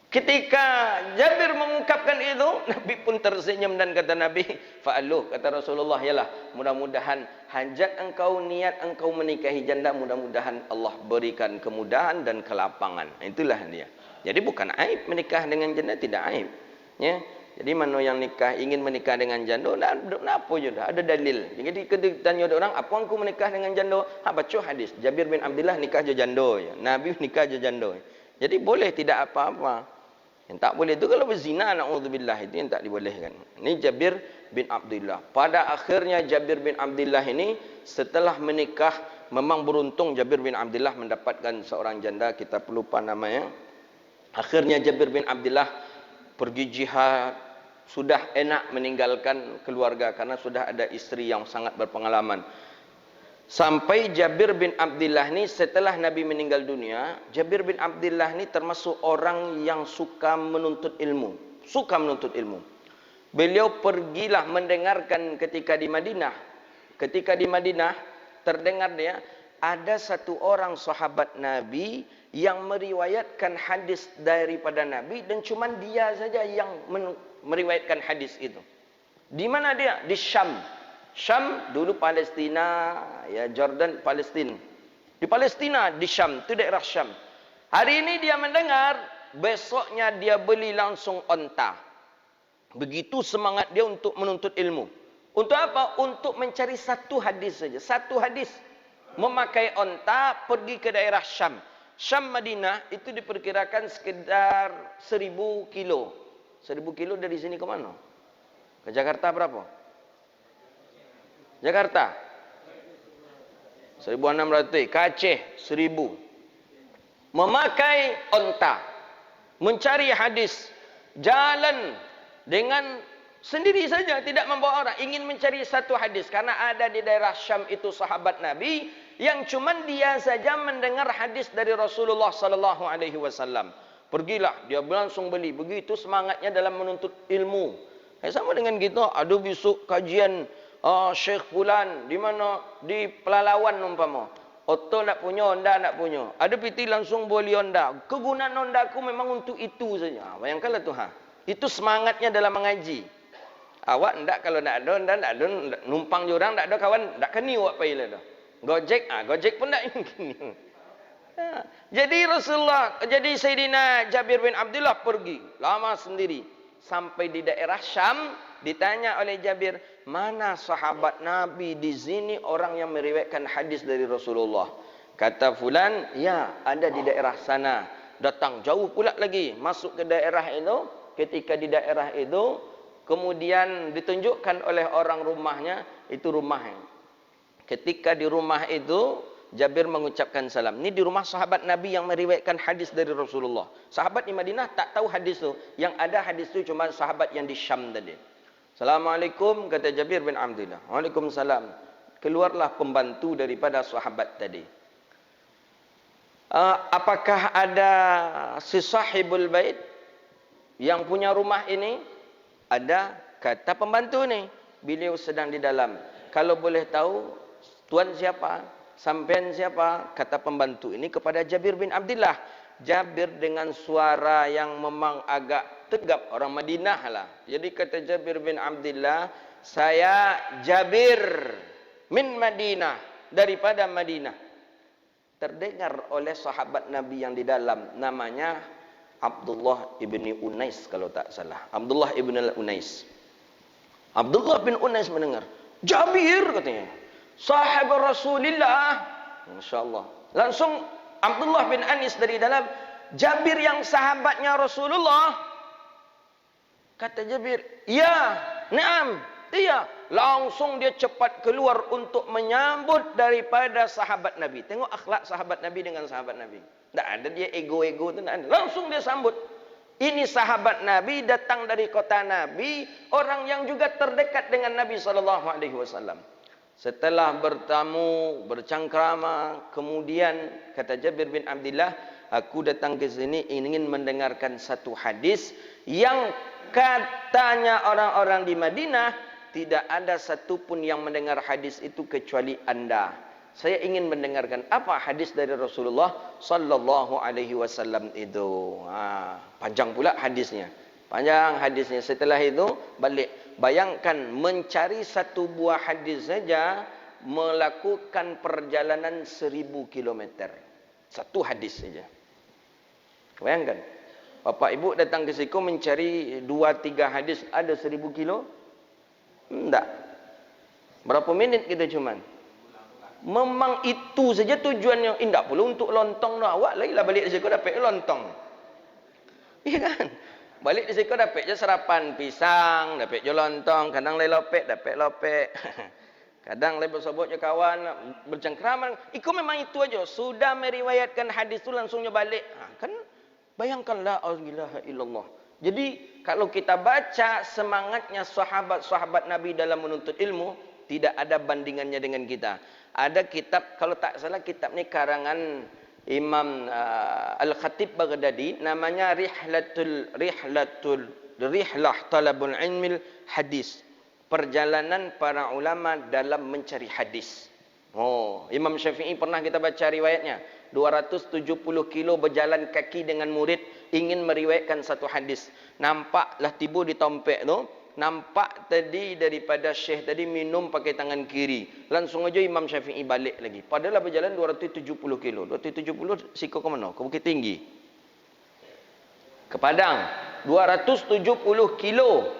Speaker 2: Ketika Jabir mengungkapkan itu, Nabi pun tersenyum dan kata Nabi, fa'aluh, kata Rasulullah, yalah, mudah-mudahan hajat engkau, niat engkau menikahi janda, mudah-mudahan Allah berikan kemudahan dan kelapangan. Itulah dia. Jadi bukan aib menikah dengan janda, tidak aib. Ya. Jadi mana yang nikah ingin menikah dengan janda, apa je dah, ada dalil. Jadi ketika tanya orang, apa engkau menikah dengan janda? Baca hadis. Jabir bin Abdullah nikah je janda, ya. Nabi nikah je janda. Jadi boleh tidak apa-apa. Yang tak boleh itu kalau berzina, na'udzubillah, itu yang tak dibolehkan. Ini Jabir bin Abdullah. Pada akhirnya Jabir bin Abdullah ini setelah menikah, memang beruntung Jabir bin Abdullah mendapatkan seorang janda, kita lupa namanya. Akhirnya Jabir bin Abdullah pergi jihad, sudah enak meninggalkan keluarga karena sudah ada istri yang sangat berpengalaman. Sampai Jabir bin Abdullah ni setelah Nabi meninggal dunia, Jabir bin Abdullah ni termasuk orang yang suka menuntut ilmu. Suka menuntut ilmu. Beliau pergilah mendengarkan ketika di Madinah. Ketika di Madinah, terdengar dia, ada satu orang sahabat Nabi yang meriwayatkan hadis daripada Nabi dan cuma dia saja yang meriwayatkan hadis itu. Di mana dia? Di Syam. Syam dulu Palestina, ya Jordan, Palestina. Di Palestina, di Syam, itu daerah Syam. Hari ini dia mendengar, besoknya dia beli langsung onta. Begitu semangat dia untuk menuntut ilmu. Untuk apa? Untuk mencari satu hadis saja. Satu hadis. Memakai onta pergi ke daerah Syam. Syam Madinah itu diperkirakan sekitar 1000 kilo. 1000 kilo dari sini ke mana? Ke Jakarta berapa? Jakarta 1600, ke Aceh 1000. Memakai onta, mencari hadis, jalan dengan sendiri saja, tidak membawa orang, ingin mencari satu hadis karena ada di daerah Syam itu sahabat Nabi yang cuman dia saja mendengar hadis dari Rasulullah sallallahu alaihi wasallam. Pergilah, dia langsung beli. Begitu semangatnya dalam menuntut ilmu. Sama dengan kita, ada besok kajian Syekh Fulan di mana di Pelalawan umpama. Oto nak punya, Honda nak punya. Ada piti langsung beli Honda. Kegunaan Honda aku memang untuk itu saja. Bayangkanlah tu Itu semangatnya dalam mengaji. Awak ndak kalau nak ada Honda, ndak ada numpang jurang, ndak ada kawan, ndak keni awak pai lah dah. Gojek, Gojek pun ndak keni. Jadi Rasulullah, jadi Sayyidina Jabir bin Abdullah pergi lama sendiri sampai di daerah Syam. Ditanya oleh Jabir, mana sahabat Nabi di sini orang yang meriwayatkan hadis dari Rasulullah? Kata fulan, ya ada di daerah sana. Datang jauh pula lagi, masuk ke daerah itu. Ketika di daerah itu, kemudian ditunjukkan oleh orang rumahnya, itu rumahnya. Ketika di rumah itu, Jabir mengucapkan salam. Ini di rumah sahabat Nabi yang meriwayatkan hadis dari Rasulullah. Sahabat di Madinah tak tahu hadis tu. Yang ada hadis tu cuma sahabat yang di Syam tadi. Assalamualaikum, kata Jabir bin Abdullah. Waalaikumsalam. Keluarlah pembantu daripada sahabat tadi. Apakah ada si sahibul bait yang punya rumah ini? Ada, kata pembantu ni. Beliau sedang di dalam. Kalau boleh tahu, tuan siapa? Sampean siapa? Kata pembantu ini kepada Jabir bin Abdullah. Jabir dengan suara yang memang agak tegap, orang Madinah lah. Jadi kata Jabir bin Abdullah, saya Jabir min Madinah, daripada Madinah. Terdengar oleh sahabat Nabi yang di dalam, namanya Abdullah ibni Unais kalau tak salah. Abdullah ibn Unais. Abdullah bin Unais mendengar. Jabir katanya. Sahib Rasulullah. Masya Allah. Langsung Abdullah bin Anis dari dalam. Jabir yang sahabatnya Rasulullah. Kata Jabir. Ya. Naam. Iya. Langsung dia cepat keluar untuk menyambut daripada sahabat Nabi. Tengok akhlak sahabat Nabi dengan sahabat Nabi. Tak ada dia ego-ego tu. Langsung dia sambut. Ini sahabat Nabi datang dari kota Nabi, orang yang juga terdekat dengan Nabi SAW. Setelah bertamu, bercangkrama, kemudian kata Jabir bin Abdullah, aku datang ke sini ingin mendengarkan satu hadis yang katanya orang-orang di Madinah tidak ada satupun yang mendengar hadis itu kecuali anda. Saya ingin mendengarkan apa hadis dari Rasulullah sallallahu alaihi wasallam itu. Panjang pula hadisnya. Panjang hadisnya. Setelah itu balik. Bayangkan mencari satu buah hadis saja melakukan perjalanan 1000 kilometer. Satu hadis saja. Bayangkan. Bapak ibu datang ke situ mencari 2-3 hadis ada 1000 kilo? Enggak. Berapa minit kita cuman? Memang itu saja tujuannya. Tidak perlu untuk lontong dah. Awak lagi lah balik di situ dapat lontong. Iya kan? Balik di situ dapat je sarapan pisang, dapat je lontong, kadang lagi lopek, dapat lopek. Kadang lagi bersobot je kawan, bercengkraman. Itu memang itu aja. Sudah meriwayatkan hadis tu langsungnya balik. Kan bayangkanlah Allah illallah. Jadi kalau kita baca semangatnya sahabat-sahabat Nabi dalam menuntut ilmu, tidak ada bandingannya dengan kita. Ada kitab, kalau tak salah kitab ni karangan Imam Al-Khatib Baghdadi, namanya Rihlah Talabul Ilmil Hadis. Perjalanan para ulama dalam mencari hadis. Oh, Imam Syafi'i pernah kita baca riwayatnya. 270 kilo berjalan kaki dengan murid ingin meriwayatkan satu hadis. Nampaklah tiba di tompek tu. Nampak tadi daripada syekh tadi minum pakai tangan kiri. Langsung aja Imam Syafi'i balik lagi. Padahal berjalan 270 kilo. 270 siko ke mana? Ke Bukit Tinggi. Ke Padang. 270 kilo.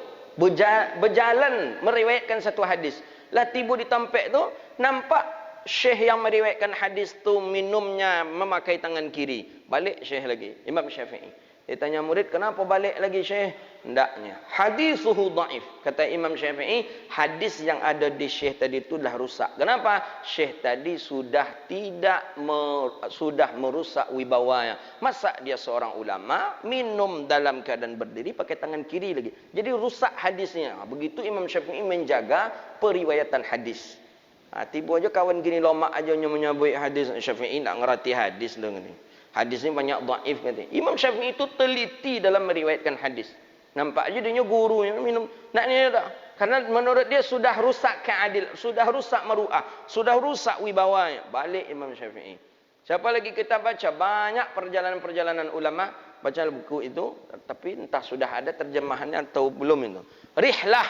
Speaker 2: Berjalan meriwayatkan satu hadis. Lah tiba di tempat tu. Nampak syekh yang meriwayatkan hadis tu minumnya memakai tangan kiri. Balik syekh lagi. Imam Syafi'i. Dia tanya murid, kenapa balik lagi syekh? Hendaknya. Hadisuhu dhaif. Kata Imam Syafi'i, hadis yang ada di syekh tadi itu dah rusak. Kenapa? Syekh tadi sudah merusak wibawanya. Masa dia seorang ulama, minum dalam keadaan berdiri, pakai tangan kiri lagi. Jadi rusak hadisnya. Begitu Imam Syafi'i menjaga periwayatan hadis. Tiba aja kawan gini lomak aja menyebut hadis. Syafi'i tak ngerti hadis dengan ni. Hadis ni banyak dhaif kata. Imam Syafi'i itu teliti dalam meriwayatkan hadis. Nampak aja dia guru yang minum. Nak ni tak? Karena menurut dia sudah rusak keadil, sudah rusak maruah, sudah rusak wibawanya. Balik Imam Syafi'i. Siapa lagi kita baca banyak perjalanan-perjalanan ulama, baca buku itu, tapi entah sudah ada terjemahannya atau belum itu. Rihlah.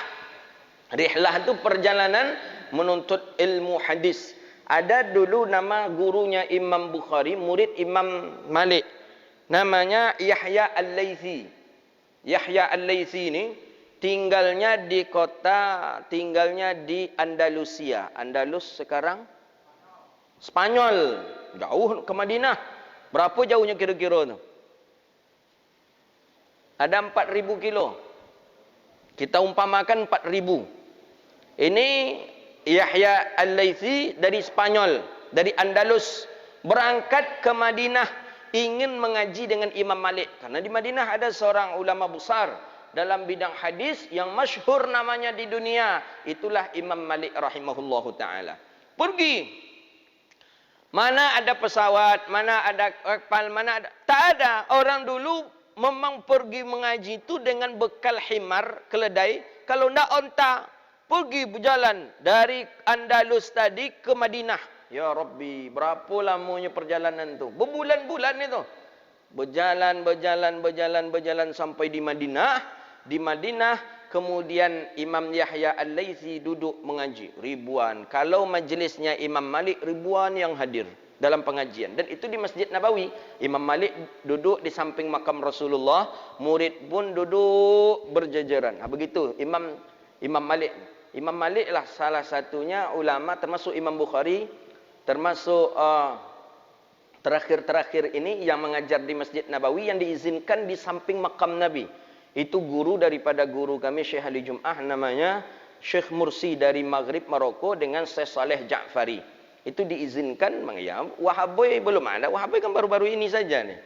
Speaker 2: Rihlah itu perjalanan menuntut ilmu hadis. Ada dulu nama gurunya Imam Bukhari, murid Imam Malik. Namanya Yahya Al-Laythi. Yahya Al-Laythi ini tinggalnya di Andalusia. Andalus sekarang Spanyol. Jauh ke Madinah. Berapa jauhnya kira-kira tu? Ada 4,000 kilo. Kita umpamakan 4,000. Ini Yahya Al-Laythi dari Spanyol. dari Andalus, berangkat ke Madinah ingin mengaji dengan Imam Malik. Karena di Madinah ada seorang ulama besar dalam bidang hadis yang masyhur namanya di dunia. Itulah Imam Malik rahimahullahu ta'ala. Pergi. Mana ada pesawat, mana ada kapal, mana ada. Tak ada. Orang dulu memang pergi mengaji itu dengan bekal himar, keledai. Kalau tidak onta, pergi berjalan dari Andalus tadi ke Madinah. Ya Rabbi, berapa lamanya perjalanan tu? Berbulan-bulan itu. Berjalan sampai di Madinah. Di Madinah, kemudian Imam Yahya Al-Laitsi duduk mengaji. Ribuan. Kalau majlisnya Imam Malik, ribuan yang hadir dalam pengajian. Dan itu di Masjid Nabawi. Imam Malik duduk di samping makam Rasulullah. Murid pun duduk berjajaran. Begitu Imam Malik. Imam Malik lah salah satunya ulama, termasuk Imam Bukhari, termasuk terakhir-terakhir ini yang mengajar di Masjid Nabawi yang diizinkan di samping makam Nabi. Itu guru daripada guru kami Syekh Ali Jum'ah, namanya Syekh Mursi dari Maghrib Maroko dengan Syekh Saleh Ja'fari. Itu diizinkan, ya, Wahabi belum ada. Wahabi kan baru-baru ini saja nih.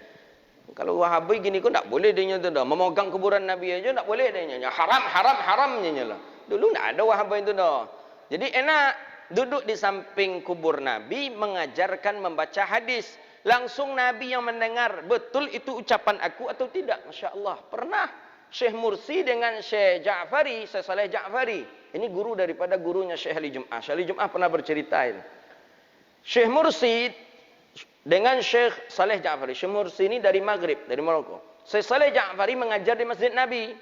Speaker 2: Kalau Wahabi gini kok tak boleh dia tu dah. Memegang kuburan Nabi aja tak boleh dia. Haramnya lah. Dulu tak ada Wahabi itu dah. Jadi enak duduk di samping kubur Nabi mengajarkan membaca hadis. Langsung Nabi yang mendengar, betul itu ucapan aku atau tidak? Masya Allah. Pernah Syekh Mursi dengan Syekh Ja'fari, Syekh Saleh Ja'fari. Ini guru daripada gurunya Syekh Ali Jum'ah. Syekh Ali Jum'ah pernah bercerita ini. Syekh Mursi dengan Syekh Saleh Ja'fari. Syekh Mursi ini dari Maghrib, dari Maroko. Syekh Saleh Ja'fari mengajar di Masjid Nabi.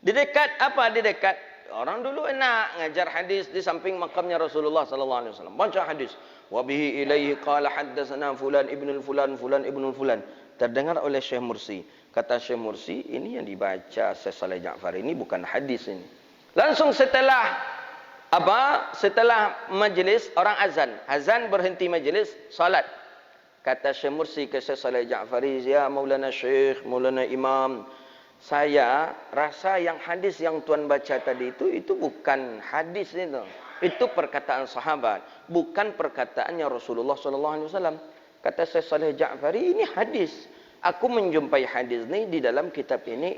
Speaker 2: Di dekat apa? Di dekat. Orang dulu enak ngajar hadis di samping makamnya Rasulullah sallallahu alaihi wasallam. Baca hadis. Wa bihi ilaihi qala haddatsana fulan ibnul fulan fulan ibnul fulan. Terdengar oleh Syekh Mursi. Kata Syekh Mursi, ini yang dibaca Syekh Saleh Ja'fari ini bukan hadis ini. Langsung setelah majlis orang azan berhenti majlis salat. Kata Syekh Mursi ke Syekh Saleh Ja'fari, ya Maulana Syekh, Maulana Imam, saya rasa yang hadis yang tuan baca tadi itu bukan hadis itu. Itu perkataan sahabat, bukan perkataannya Rasulullah sallallahu alaihi wasallam. Kata Syekh Saleh Ja'fari, ini hadis. Aku menjumpai hadis ni di dalam kitab ini.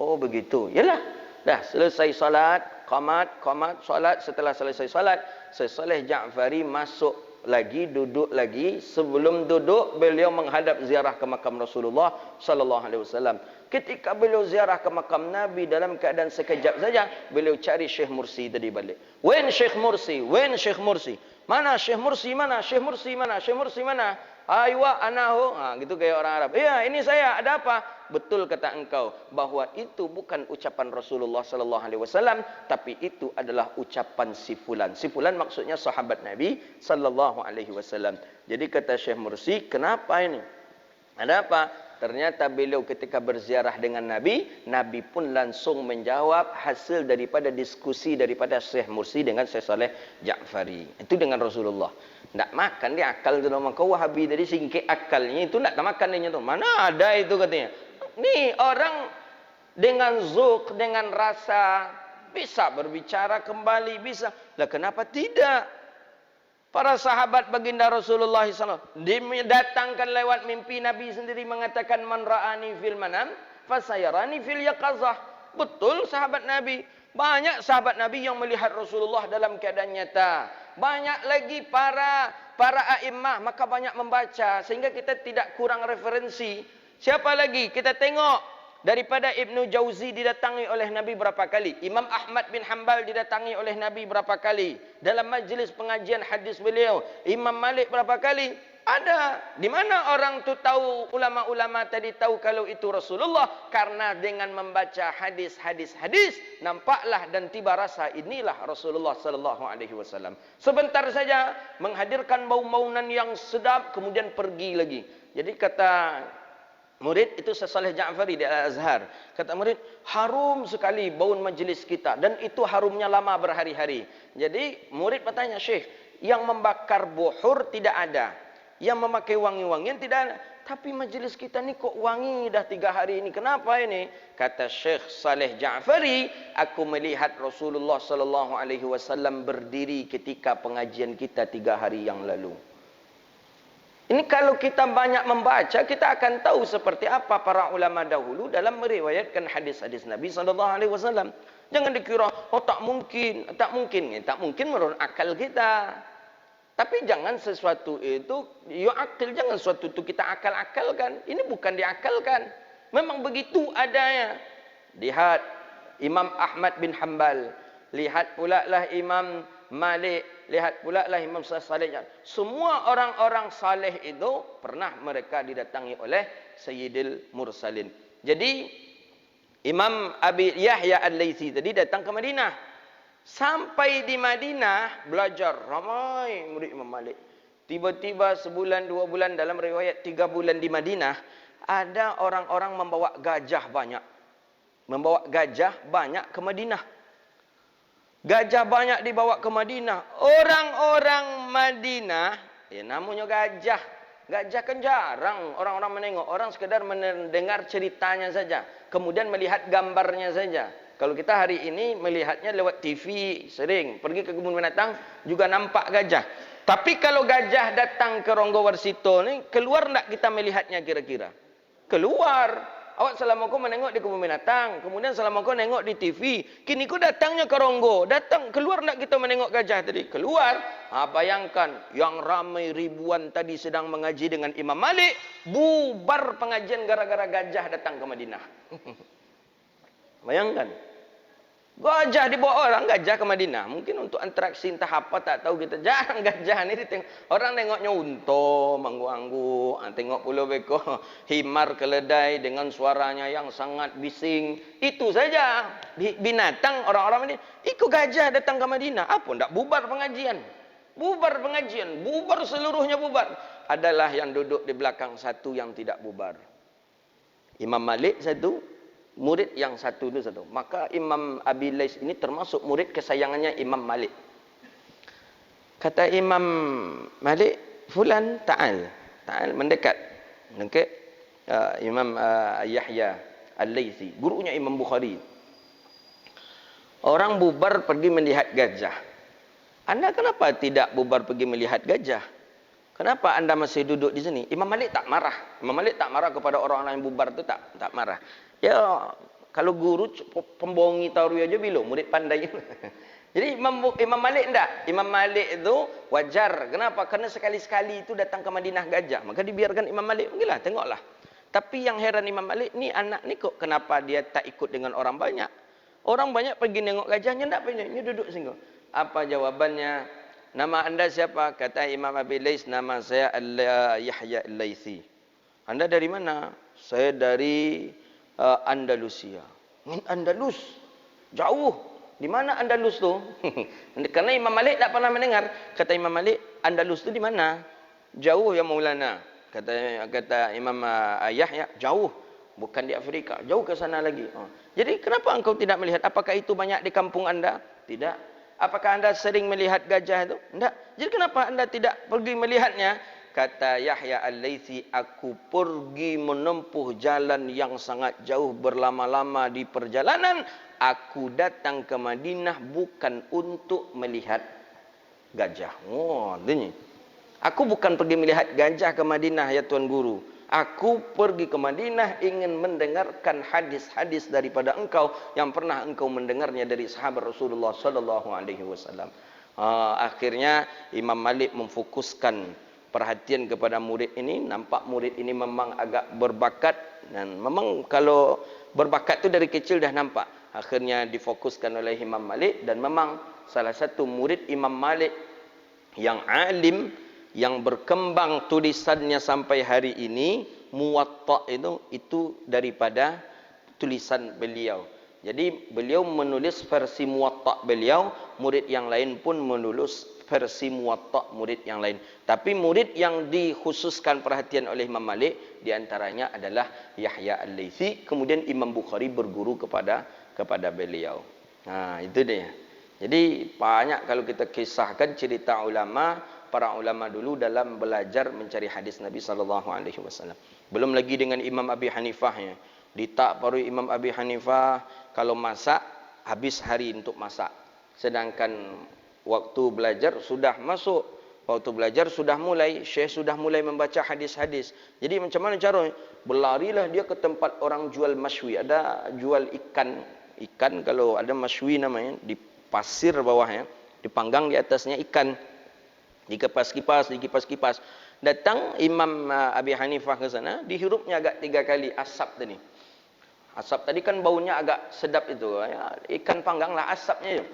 Speaker 2: Oh begitu. Yalah. Dah selesai salat, qamat salat. Setelah selesai salat, Syekh Saleh Ja'fari masuk lagi, duduk lagi. Sebelum duduk, beliau menghadap ziarah ke makam Rasulullah sallallahu alaihi wasallam. Ketika beliau ziarah ke makam Nabi dalam keadaan sekejap saja, beliau cari Syekh Mursi tadi balik. When Syekh Mursi? Mana Syekh Mursi mana? Syekh Mursi mana? Syekh Mursi mana? Aywa anahu. Gitu kayak orang Arab. Ya, ini saya. Ada apa? Betul kata engkau bahwa itu bukan ucapan Rasulullah sallallahu alaihi wasallam, tapi itu adalah ucapan si fulan. Si fulan maksudnya sahabat Nabi sallallahu alaihi wasallam. Jadi kata Syekh Mursi, kenapa ini? Ada apa? Ternyata beliau ketika berziarah dengan Nabi, Nabi pun langsung menjawab hasil daripada diskusi daripada Syekh Mursi dengan Syekh Saleh Ja'fari. Itu dengan Rasulullah. Tak makan dia akal tu nama kau Wahabi tadi singkir akalnya itu tak makan dia tu. Mana ada itu katanya. Ni orang dengan zuk, dengan rasa bisa berbicara kembali, bisa. Lah kenapa tidak? Para sahabat baginda Rasulullah SAW didatangkan lewat mimpi, Nabi sendiri mengatakan man ra'ani fil manam fasayarani fil yaqazah. Betul sahabat Nabi. Banyak sahabat Nabi yang melihat Rasulullah dalam keadaan nyata. Banyak lagi para a'immah, maka banyak membaca sehingga kita tidak kurang referensi. Siapa lagi? Kita tengok daripada Ibnu Jauzi didatangi oleh Nabi berapa kali? Imam Ahmad bin Hanbal didatangi oleh Nabi berapa kali? Dalam majlis pengajian hadis beliau. Imam Malik berapa kali? Ada. Di mana orang tu tahu, ulama-ulama tadi tahu kalau itu Rasulullah? Karena dengan membaca hadis, nampaklah dan tiba rasa inilah Rasulullah sallallahu alaihi wasallam. Sebentar saja menghadirkan bau-baunan yang sedap, kemudian pergi lagi. Jadi kata murid itu Syekh Saleh Ja'fari di Al-Azhar. Kata murid, harum sekali bau majlis kita. Dan itu harumnya lama berhari-hari. Jadi murid bertanya, Syekh, yang membakar buhur tidak ada. Yang memakai wangi-wangian tidak ada. tapi majlis kita ni kok wangi dah 3 hari ini. Kenapa ini? Kata Syekh Saleh Ja'fari, aku melihat Rasulullah sallallahu alaihi wasallam berdiri ketika pengajian kita 3 hari yang lalu. Ini kalau kita banyak membaca, kita akan tahu seperti apa para ulama dahulu dalam meriwayatkan hadis-hadis Nabi SAW. Jangan dikira, oh tak mungkin. Tak mungkin menurut akal kita. Tapi jangan sesuatu itu, jangan sesuatu itu kita akal-akalkan. Ini bukan diakalkan. Memang begitu adanya. Lihat Imam Ahmad bin Hanbal. Lihat pula lah Imam Malik, lihat pula lah Imam Saleh. Semua orang-orang saleh itu pernah mereka didatangi oleh Sayyidil Mursalin. Jadi Imam Abi Yahya Al-Laitsi tadi datang ke Madinah. Sampai di Madinah belajar ramai murid Imam Malik. Tiba-tiba sebulan, 2 bulan, dalam riwayat 3 bulan di Madinah, ada orang-orang membawa gajah banyak. Membawa gajah banyak ke Madinah. Gajah banyak dibawa ke Madinah. Orang-orang Madinah, namanya gajah. Gajah kan jarang orang-orang menengok. Orang sekedar mendengar ceritanya saja. Kemudian melihat gambarnya saja. Kalau kita hari ini melihatnya lewat TV sering. Pergi ke kebun binatang juga nampak gajah. Tapi kalau gajah datang ke Ronggowarsito ni, keluar tak kita melihatnya kira-kira? Keluar. Awak selama kau menengok di kebun binatang, kemudian selama kau nengok di TV, kini kau datangnya ke Ronggo, keluar nak kita menengok gajah tadi? Keluar. Bayangkan, yang ramai ribuan tadi sedang mengaji dengan Imam Malik, bubar pengajian gara-gara gajah datang ke Madinah. Bayangkan. Gajah dibawa orang, gajah ke Madinah. Mungkin untuk interaksi entah apa, tak tahu kita. Jarang gajah ni ditengok. Orang tengoknya unta, manggu-anggu. Tengok pula beko himar keledai dengan suaranya yang sangat bising. Itu saja. Binatang orang-orang ini. Ikut gajah datang ke Madinah. Apa? Tak bubar pengajian. Bubar pengajian. Bubar seluruhnya bubar. Adalah yang duduk di belakang satu yang tidak bubar. Imam Malik satu. Murid yang satu itu satu. Maka Imam Abi Lais ini termasuk murid kesayangannya Imam Malik. Kata Imam Malik, fulan ta'al. Ta'al mendekat. Imam Yahya Al-Laitsi, gurunya Imam Bukhari. Orang bubar pergi melihat gajah. Anda kenapa tidak bubar pergi melihat gajah? Kenapa anda masih duduk di sini? Imam Malik tak marah. Imam Malik tak marah kepada orang-orang yang bubar itu, tak marah. Ya, kalau guru pembohongi taruh aja bilo, murid pandai. Jadi Imam Malik enggak. Imam Malik itu wajar. Kenapa? Karena sekali-sekali itu datang ke Madinah gajah. Maka dibiarkan Imam Malik, pergilah, tengoklah. Tapi yang heran Imam Malik, ni anak ni kok kenapa dia tak ikut dengan orang banyak? Orang banyak pergi nengok gajahnya, enggak banyak. Dia duduk sini. Apa jawabannya? Nama anda siapa? Kata Imam Abi Lais, nama saya Yahya Al-Laitsi. Anda dari mana? Saya dari Andalusia. Andalus? Jauh. Di mana Andalus tu? Karena Imam Malik tak pernah mendengar. Kata Imam Malik, Andalus tu di mana? Jauh ya Maulana. Kata Imam Yahya, jauh. Bukan di Afrika. Jauh ke sana lagi. Jadi kenapa engkau tidak melihat? Apakah itu banyak di kampung anda? Tidak. Apakah anda sering melihat gajah itu? Tidak. Jadi kenapa anda tidak pergi melihatnya? Kata Yahya Al-Laitsi, aku pergi menempuh jalan yang sangat jauh berlama-lama di perjalanan. Aku datang ke Madinah bukan untuk melihat gajah. Ini. Aku bukan pergi melihat gajah ke Madinah ya Tuan Guru. Aku pergi ke Madinah ingin mendengarkan hadis-hadis daripada engkau yang pernah engkau mendengarnya dari sahabat Rasulullah sallallahu alaihi wasallam. Akhirnya Imam Malik memfokuskan perhatian kepada murid ini. Nampak murid ini memang agak berbakat, dan memang kalau berbakat tu dari kecil dah nampak. Akhirnya difokuskan oleh Imam Malik, dan memang salah satu murid Imam Malik yang alim, yang berkembang tulisannya sampai hari ini, Muwatta itu daripada tulisan beliau. Jadi beliau menulis versi Muwatta beliau, murid yang lain pun menulis versi Muwatta murid yang lain. Tapi murid yang dikhususkan perhatian oleh Imam Malik diantaranya adalah Yahya Al-Laitsi. Kemudian Imam Bukhari berguru kepada beliau. Itu dia. Jadi banyak kalau kita kisahkan cerita ulama, para ulama dulu dalam belajar mencari hadis Nabi sallallahu alaihi wasallam. Belum lagi dengan Imam Abi Hanifah ya. Ditak baru Imam Abi Hanifah kalau masak habis hari untuk masak. Sedangkan waktu belajar sudah masuk. Waktu belajar sudah mulai, Syekh sudah mulai membaca hadis-hadis. Jadi macam mana caranya? Berlarilah dia ke tempat orang jual masywi. Ada jual ikan. Ikan kalau ada masywi namanya, di pasir bawahnya, dipanggang di atasnya ikan. Dikipas-kipas. Datang Imam Abi Hanifah ke sana, dihirupnya agak 3 kali asap tadi. Asap tadi kan baunya agak sedap itu. Ya, ikan panggang lah asapnya itu.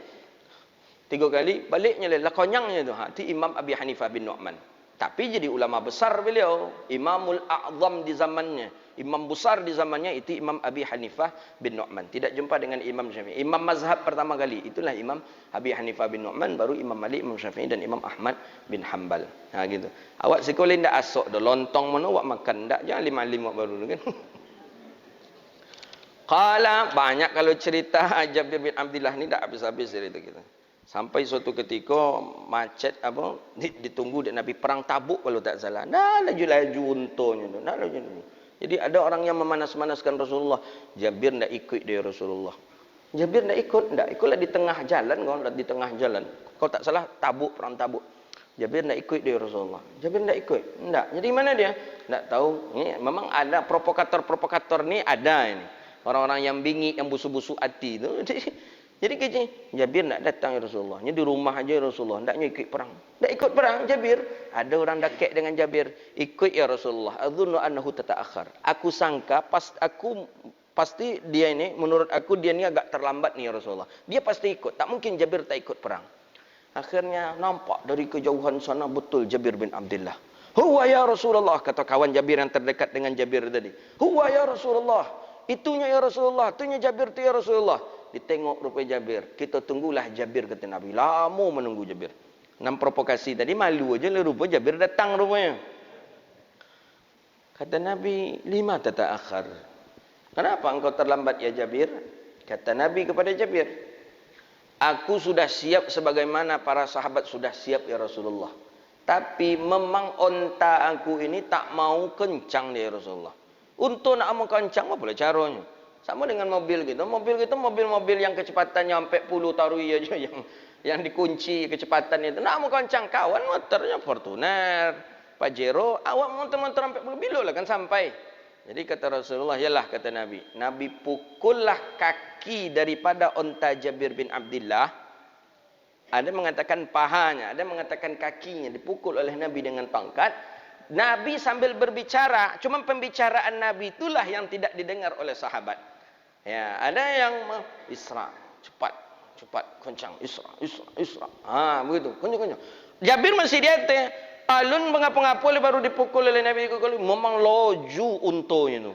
Speaker 2: 3 kali, baliknya lah konyangnya itu. Itu Imam Abi Hanifah bin Nu'man. Tapi jadi ulama besar beliau. Imamul A'zam di zamannya. Imam besar di zamannya itu Imam Abi Hanifah bin Nu'man. Tidak jumpa dengan Imam Syafi'i. Imam mazhab pertama kali. Itulah Imam Abi Hanifah bin Nu'man. Baru Imam Malik, Imam Syafi'i dan Imam Ahmad bin Hanbal. Nah gitu. Awak sekolah tidak asok. Lontong mana awak makan. Tak, jangan lima-lima baru kan. Qala, banyak kalau cerita Jabir bin Abdullah ni tak habis-habis cerita kita. Sampai suatu ketika macet apa ditunggu dan Nabi perang Tabuk kalau tak salah. Dah laju-laju untunya tu. Dah laju. Jadi ada orang yang memanas-manaskan Rasulullah. Jabir ndak ikut dia Rasulullah. Jabir ndak ikutlah di tengah jalan kau, di tengah jalan. Kau tak salah Tabuk, perang Tabuk. Jabir ndak ikut dia Rasulullah. Jabir ndak ikut. Ndak. Jadi mana dia? Ndak tahu. Ini memang ada provokator-provokator ni ada ini. Orang-orang yang bingit, yang busuk-busuk hati tu. Jadi kecil, Jabir nak datang ya Rasulullah. Ni di rumah aja ya Rasulullah. Ndaknya ikut perang. Ndak ikut perang Jabir. Ada orang dakek dengan Jabir. Ikut ya Rasulullah. Adzunnu annahu tata'akhir. Aku sangka pasti dia ini, menurut aku dia ni agak terlambat ni ya Rasulullah. Dia pasti ikut. Tak mungkin Jabir tak ikut perang. Akhirnya nampak dari kejauhan sana betul Jabir bin Abdullah. Huwa ya Rasulullah, kata kawan Jabir yang terdekat dengan Jabir tadi. Huwa ya Rasulullah. Itunya ya Rasulullah. Itunya Jabir tu ya Rasulullah. Ditengok rupanya Jabir. Kita tunggulah Jabir, kata Nabi. Lama menunggu Jabir. 6 provokasi tadi malu aja lah rupa Jabir datang rupanya. Kata Nabi, lima tata'akhir. Kenapa engkau terlambat ya Jabir? Kata Nabi kepada Jabir, aku sudah siap sebagaimana para sahabat sudah siap ya Rasulullah. Tapi memang onta aku ini tak mau kencang ya Rasulullah. Untuk nak mau kencang apa pula caranya? Sama dengan mobil kita. Mobil yang kecepatannya sampai 10 tarui aja yang dikunci kecepatan itu. Nak mau kencang, kawan motornya Fortuner, Pajero, awak motor-motor sampai 10 bilo lah kan sampai. Jadi kata Rasulullah, yalah kata Nabi. Nabi pukullah kaki daripada unta Jabir bin Abdullah. Ada mengatakan pahanya, ada mengatakan kakinya dipukul oleh Nabi dengan tongkat. Nabi sambil berbicara, cuma pembicaraan Nabi itulah yang tidak didengar oleh sahabat. Ya, ada yang Isra, cepat, kencang, Isra. Begitu, kencang. Jabir masih di atas. Alun mengapa-ngapa baru dipukul oleh Nabi. Memang loju untunya itu.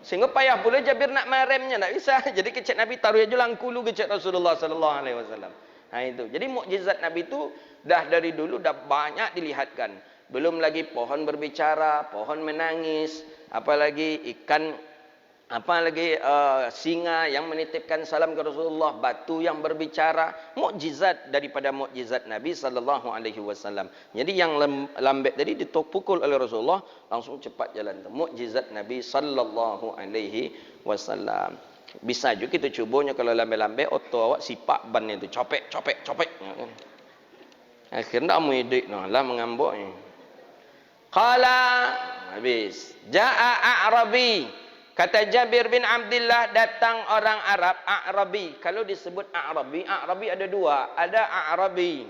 Speaker 2: Sehingga payah pula Jabir nak meremnya, tak bisa. Jadi kecek Nabi taruh aja langkulu kecek Rasulullah sallallahu alaihi wasallam. Itu. Jadi mukjizat Nabi itu dah dari dulu dah banyak dilihatkan. Belum lagi pohon berbicara, pohon menangis, apalagi ikan, apalagi singa yang menitipkan salam ke Rasulullah, batu yang berbicara, mukjizat daripada mukjizat Nabi sallallahu alaihi wasallam. Jadi yang lambat tadi dipukul oleh Rasulullah, langsung cepat jalan. Mukjizat Nabi sallallahu alaihi wasallam. Bisa juga kita cubanya kalau lambat-lambat auto awak sipak ban itu, copek. Akhirnya amu hidup lah mengambuknya. Qala, habis. Ja'a A'rabi. Kata Jabir bin Abdullah, datang orang Arab, A'rabi. Kalau disebut A'rabi ada dua. Ada A'rabi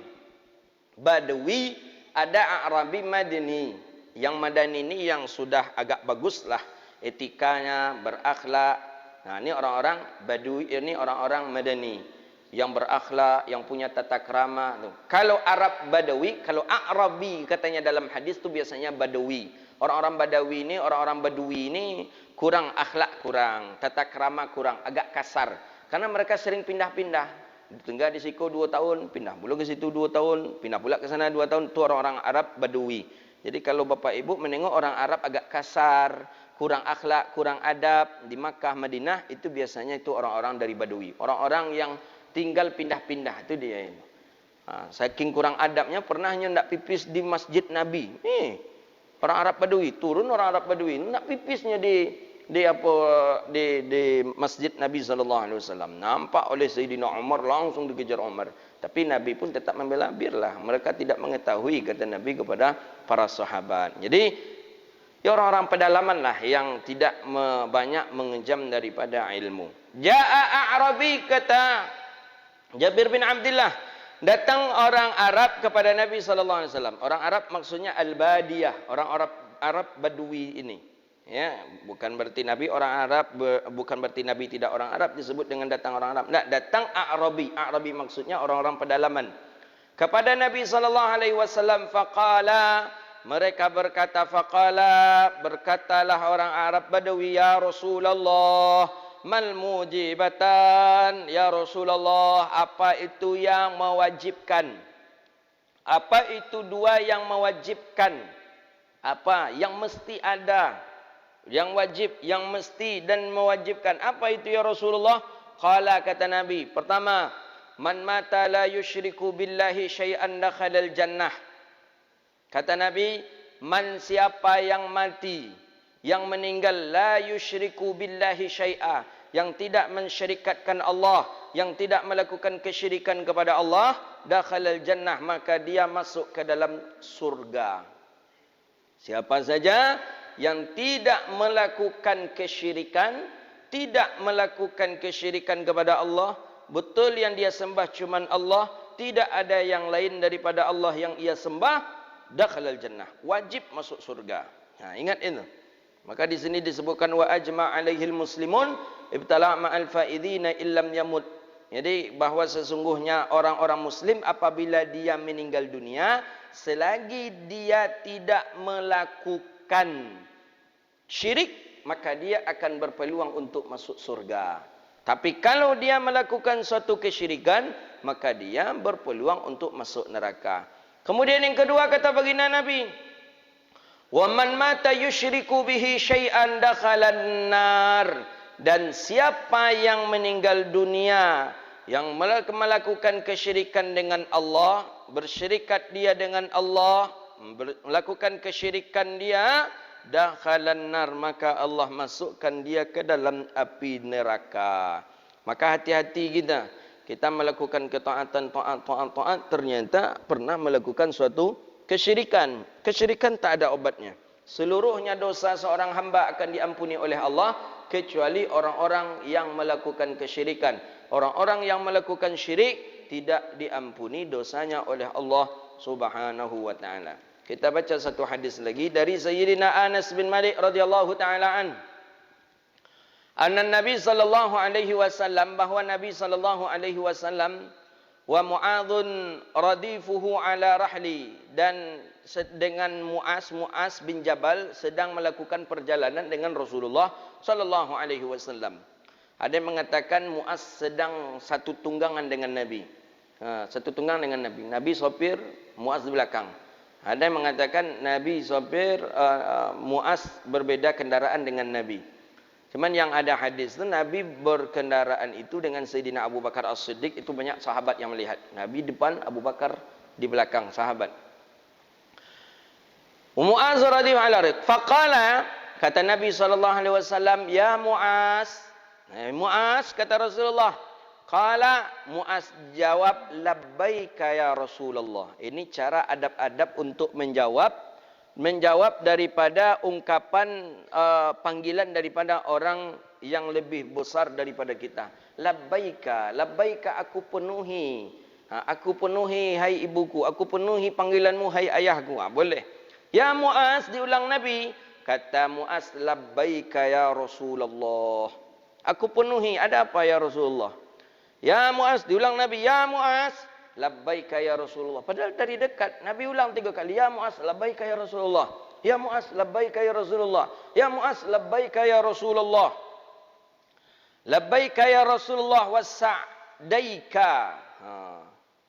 Speaker 2: Badawi, ada A'rabi Madani. Yang Madani ini yang sudah agak baguslah etikanya, berakhlak. Nah, ini orang-orang Badawi, ini orang-orang Madani. Yang berakhlak, yang punya tata krama. Kalau Arab Badawi, kalau A'rabi katanya dalam hadis tu biasanya Badawi. Orang-orang Badawi ini, orang-orang Badui ini kurang akhlak, kurang tata krama, kurang agak kasar. Karena mereka sering pindah-pindah. Tinggal di situ 2 tahun, pindah pula ke situ 2 tahun, pindah pula ke sana 2 tahun. Itu orang-orang Arab Badui. Jadi kalau Bapak Ibu menengok orang Arab agak kasar, kurang akhlak, kurang adab di Makkah, Madinah, itu biasanya itu orang-orang dari Badui. Orang-orang yang tinggal pindah-pindah, itu dia ini. Saking kurang adabnya, pernahnya nak pipis di masjid Nabi. Orang Arab Badui, turun orang Arab Badui, nak pipisnya di masjid Nabi SAW. Nampak oleh Sayyidina Umar, langsung dikejar Umar. Tapi Nabi pun tetap membela, biarlah. Mereka tidak mengetahui, kata Nabi kepada para sahabat. Jadi, orang-orang pedalaman lah yang tidak banyak mengejam daripada ilmu. Ja'a A'rabi, kata Jabir bin Abdullah, datang orang Arab kepada Nabi SAW. Orang Arab maksudnya Al-Badiyah, orang Arab Badui ini. Ya, bukan berarti Nabi orang Arab, bukan berarti Nabi tidak orang Arab disebut dengan datang orang Arab. Tidak, datang A'rabi. A'rabi maksudnya orang-orang pedalaman. Kepada Nabi SAW, faqala, mereka berkata, berkatalah orang Arab Badui, ya Rasulullah, mal mujibatan, ya Rasulullah, apa itu yang mewajibkan? Apa itu dua yang mewajibkan? Apa yang mesti ada? Yang wajib, yang mesti dan mewajibkan. Apa itu ya Rasulullah? Qala, kata Nabi, pertama, man mata la yushriku billahi syai'an dakhalal jannah. Kata Nabi, man, siapa yang mati, yang meninggal, la yushriku billahi syai'a, yang tidak mensyirikatkan Allah, yang tidak melakukan kesyirikan kepada Allah, dakhalal jannah, maka dia masuk ke dalam surga. Siapa saja yang tidak melakukan kesyirikan, tidak melakukan kesyirikan kepada Allah, betul yang dia sembah cuman Allah, tidak ada yang lain daripada Allah yang ia sembah, dakhalal jannah, wajib masuk surga. Ingat itu. Maka di sini disebutkan wa ajma' alaihil muslimun ibtala' ma'al faidina illam yamut. Jadi bahawa sesungguhnya orang-orang muslim apabila dia meninggal dunia, selagi dia tidak melakukan syirik, maka dia akan berpeluang untuk masuk surga. Tapi kalau dia melakukan suatu kesyirikan, maka dia berpeluang untuk masuk neraka. Kemudian yang kedua, kata baginda Nabi, wa man mata yusyriku bihi syai'an dakhalan nar, dan siapa yang meninggal dunia yang melakukan kesyirikan dengan Allah, bersyirikat dia dengan Allah, melakukan kesyirikan dia, dakhalan nar, maka Allah masukkan dia ke dalam api neraka. Maka hati-hati kita melakukan ketaatan, taat, ternyata pernah melakukan suatu kesyirikan. Kesyirikan tak ada obatnya. Seluruhnya dosa seorang hamba akan diampuni oleh Allah, kecuali orang-orang yang melakukan kesyirikan. Orang-orang yang melakukan syirik tidak diampuni dosanya oleh Allah Subhanahu wa taala. Kita baca satu hadis lagi dari Sayyidina Anas bin Malik radhiyallahu taala an. Anna Nabi sallallahu alaihi wasallam, bahwa Nabi sallallahu alaihi wasallam wa Mu'adzun radifuhu ala rahli, dan dengan Mu'az bin Jabal sedang melakukan perjalanan dengan Rasulullah sallallahu alaihi wasallam. Ada yang mengatakan Mu'az sedang satu tunggangan dengan Nabi. Satu tunggang dengan Nabi. Nabi sopir, Mu'az di belakang. Ada yang mengatakan Nabi sopir, Mu'az berbeda kendaraan dengan Nabi. Cuman yang ada hadis itu Nabi berkendaraan itu dengan Sayyidina Abu Bakar As-Siddiq, itu banyak sahabat yang melihat. Nabi depan, Abu Bakar di belakang, sahabat. Mu'az radhiyallahu anhu, faqala, kata Nabi SAW, ya Mu'az, Mu'az, kata Rasulullah, qala, Mu'az jawab, labbaika ya Rasulullah. Ini cara adab-adab untuk menjawab daripada ungkapan panggilan daripada orang yang lebih besar daripada kita. Labbaika, labbaika, aku penuhi. Aku penuhi hai ibuku, aku penuhi panggilanmu hai ayahku. Boleh. Ya Mu'az, diulang Nabi. Kata Mu'az, labbaika ya Rasulullah. Aku penuhi. Ada apa ya Rasulullah? Ya Mu'az, diulang Nabi. Ya Mu'az, labbaika ya Rasulullah. Padahal dari dekat Nabi ulang 3 kali. Ya Mu'az, labbaika ya Rasulullah. Ya Mu'az, labbaika ya Rasulullah. Ya Mu'az, labbaika ya Rasulullah. Labbaika ya Rasulullah wasa'daika.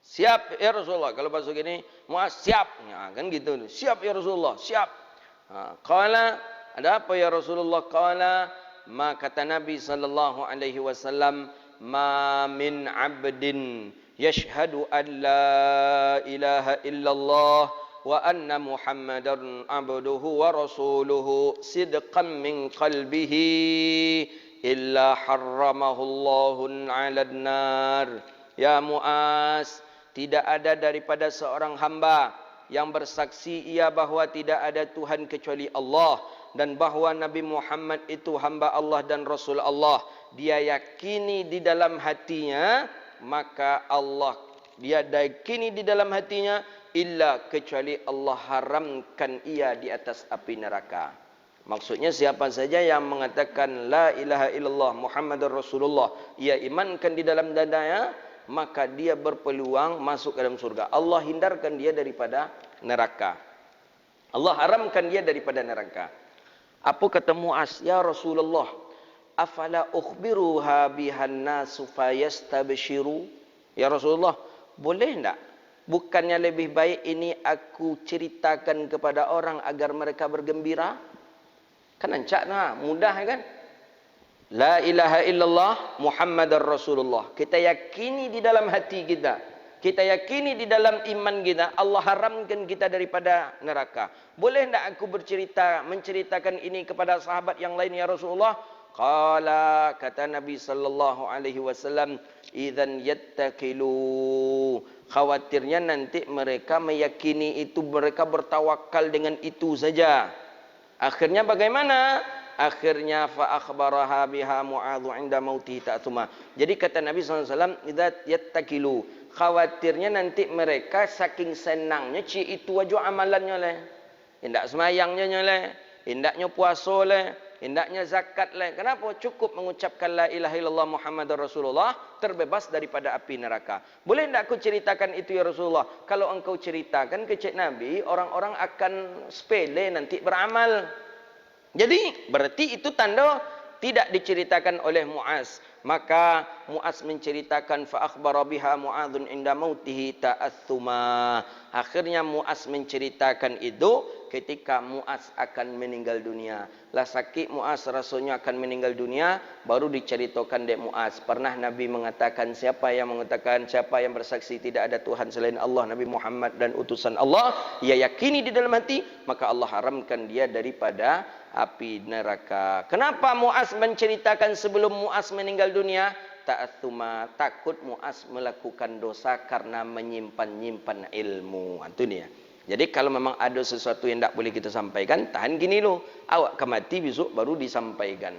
Speaker 2: Siap ya Rasulullah. Kalau bahasa gini, Mu'az siap. Kan gitu. Siap ya Rasulullah, siap. Qala, ada apa ya Rasulullah? Qala, ma, kata Nabi sallallahu alaihi wasallam, ma min abdin yashhadu an la ilaha illallah wa anna Muhammadan abduhu wa rasuluhu sidqan min qalbihi illa harramahu Allahun 'alan nar. Ya Muaz, tidak ada daripada seorang hamba yang bersaksi ia bahawa tidak ada Tuhan kecuali Allah dan bahawa Nabi Muhammad itu hamba Allah dan Rasul Allah. Dia yakini di dalam hatinya, maka Allah dia yakini di dalam hatinya illa kecuali Allah haramkan ia di atas api neraka. Maksudnya siapa saja yang mengatakan la ilaha illallah Muhammadur Rasulullah, ia imankan di dalam dadanya, maka dia berpeluang masuk ke dalam surga. Allah hindarkan dia daripada neraka. Allah haramkan dia daripada neraka. Apa kata Muaz? Ya Rasulullah, afala ukhbiruha bihan nasu fayastabshiru? Ya Rasulullah, boleh tak? Bukannya lebih baik ini aku ceritakan kepada orang agar mereka bergembira? Kan ancak nah, mudah kan? La ilaha illallah Muhammadar Rasulullah. Kita yakini di dalam hati kita. Kita yakini di dalam iman kita. Allah haramkan kita daripada neraka. Boleh tak aku menceritakan ini kepada sahabat yang lain ya Rasulullah? Qala, kata Nabi sallallahu alaihi wasallam, idzan yattaqilu. Khawatirnya nanti mereka meyakini itu, mereka bertawakal dengan itu saja. Akhirnya bagaimana? Akhirnya fa akhbaraha biha Mu'adz 'inda mautihi ta'thuma. Jadi kata Nabi sallallahu alaihi wasallam, idza yattaqilu, khawatirnya nanti mereka saking senangnya itu aja amalannya leh. Hendak semayangnya leh, hendaknya puasa leh, hendaknya zakat leh. Kenapa? Cukup mengucapkan la ilaha illallah Muhammadur Rasulullah, terbebas daripada api neraka. Boleh tak aku ceritakan itu ya Rasulullah? Kalau engkau ceritakan ke Cik Nabi, orang-orang akan sepele nanti beramal. Jadi berarti itu tanda tidak diceritakan oleh Muaz. Maka Muaz menceritakan fa akhbara biha Mu'adzun inda mautihi ta'athuma. Akhirnya Muaz menceritakan itu ketika Muaz akan meninggal dunia. Lah sakit Muaz rasanya akan meninggal dunia, baru diceritakan dek Muaz. Pernah Nabi mengatakan siapa yang bersaksi tidak ada Tuhan selain Allah, Nabi Muhammad dan utusan Allah, ia yakini di dalam hati, maka Allah haramkan dia daripada api neraka. Kenapa Muaz menceritakan sebelum Muaz meninggal dunia? Ta'athuma, takut Muaz melakukan dosa karena menyimpan ilmu. Itu dia. Jadi kalau memang ada sesuatu yang tak boleh kita sampaikan, tahan gini loh. Awak akan mati besok baru disampaikan.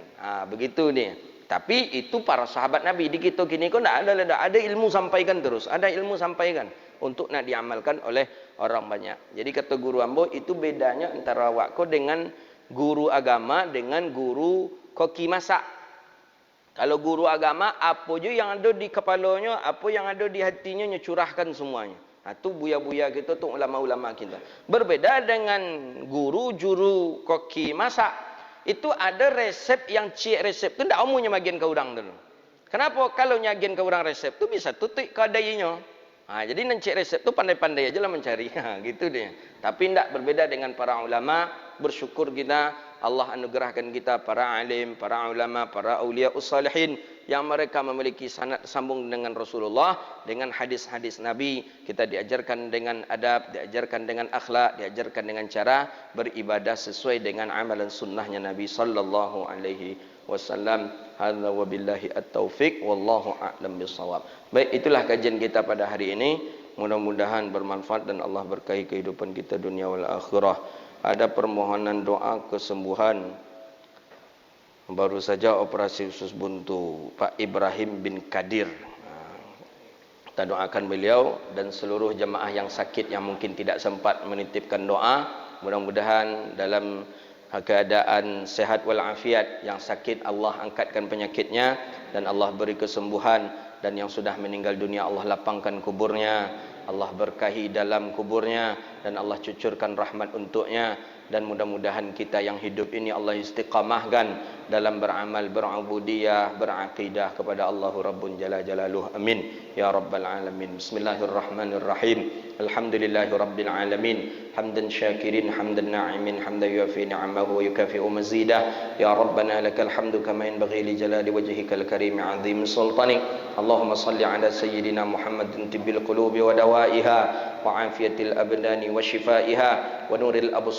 Speaker 2: Begitu dia. Tapi itu para sahabat Nabi. Di kita gini kok tak ada ilmu sampaikan terus. Ada ilmu sampaikan untuk nak diamalkan oleh orang banyak. Jadi kata guru ambo, itu bedanya antara awak kau dengan guru agama dengan guru koki masak. Kalau guru agama, apa je yang ada di kepalanya, apa yang ada di hatinya, nyecurahkan semuanya. Itu buya-buya kita, tu ulama-ulama kita. Berbeda dengan guru-juru koki masak. Itu ada resep yang cik resep tu tak umumnya bagian ke orang dulu. Kenapa? Kalau nyagian ke orang resep tu bisa tutup kadainya. Jadi nencik resep tu pandai-pandai aja lah mencari. Gitu dia. Tapi tidak berbeda dengan para ulama. Bersyukur kita Allah anugerahkan kita para alim, para ulama, para awliya ussalihin yang mereka memiliki sanad sambung dengan Rasulullah, dengan hadis-hadis Nabi. Kita diajarkan dengan adab, diajarkan dengan akhlak, diajarkan dengan cara beribadah sesuai dengan amalan sunnahnya Nabi sallallahu alaihi wasallam. Hadza wabillahi at-taufiq wallahu a'lam bissawab. Baik, itulah kajian kita pada hari ini. Mudah-mudahan bermanfaat dan Allah berkahi kehidupan kita dunia wal akhirah. Ada permohonan doa kesembuhan. Baru saja operasi usus buntu Pak Ibrahim bin Kadir. Kita doakan beliau dan seluruh jemaah yang sakit yang mungkin tidak sempat menitipkan doa. Mudah-mudahan dalam keadaan sehat walafiat. Yang sakit Allah angkatkan penyakitnya dan Allah beri kesembuhan. Dan yang sudah meninggal dunia Allah lapangkan kuburnya, Allah berkahi dalam kuburnya, dan Allah cucurkan rahmat untuknya. dan mudah-mudahan kita yang hidup ini Allah istiqamahkan dalam beramal, berubudiyah, berakidah kepada Allahu Rabbun Jalla Jalaluh. Amin ya rabbal alamin. Bismillahirrahmanirrahim. Alhamdulillahi rabbil alamin. Hamdan syakirin, hamdan na'imin, hamdan yuafi ni'amahu wa yukafi'u mazidah. Ya rabbana lakal hamdu kama yanbaghi li jalali wajhikal karim 'azim sultanik. Allahumma salli ala sayyidina Muhammadin tibbil qulubi wa dawaiha wa afiyatil abdani wa shifaiha wa nuril absar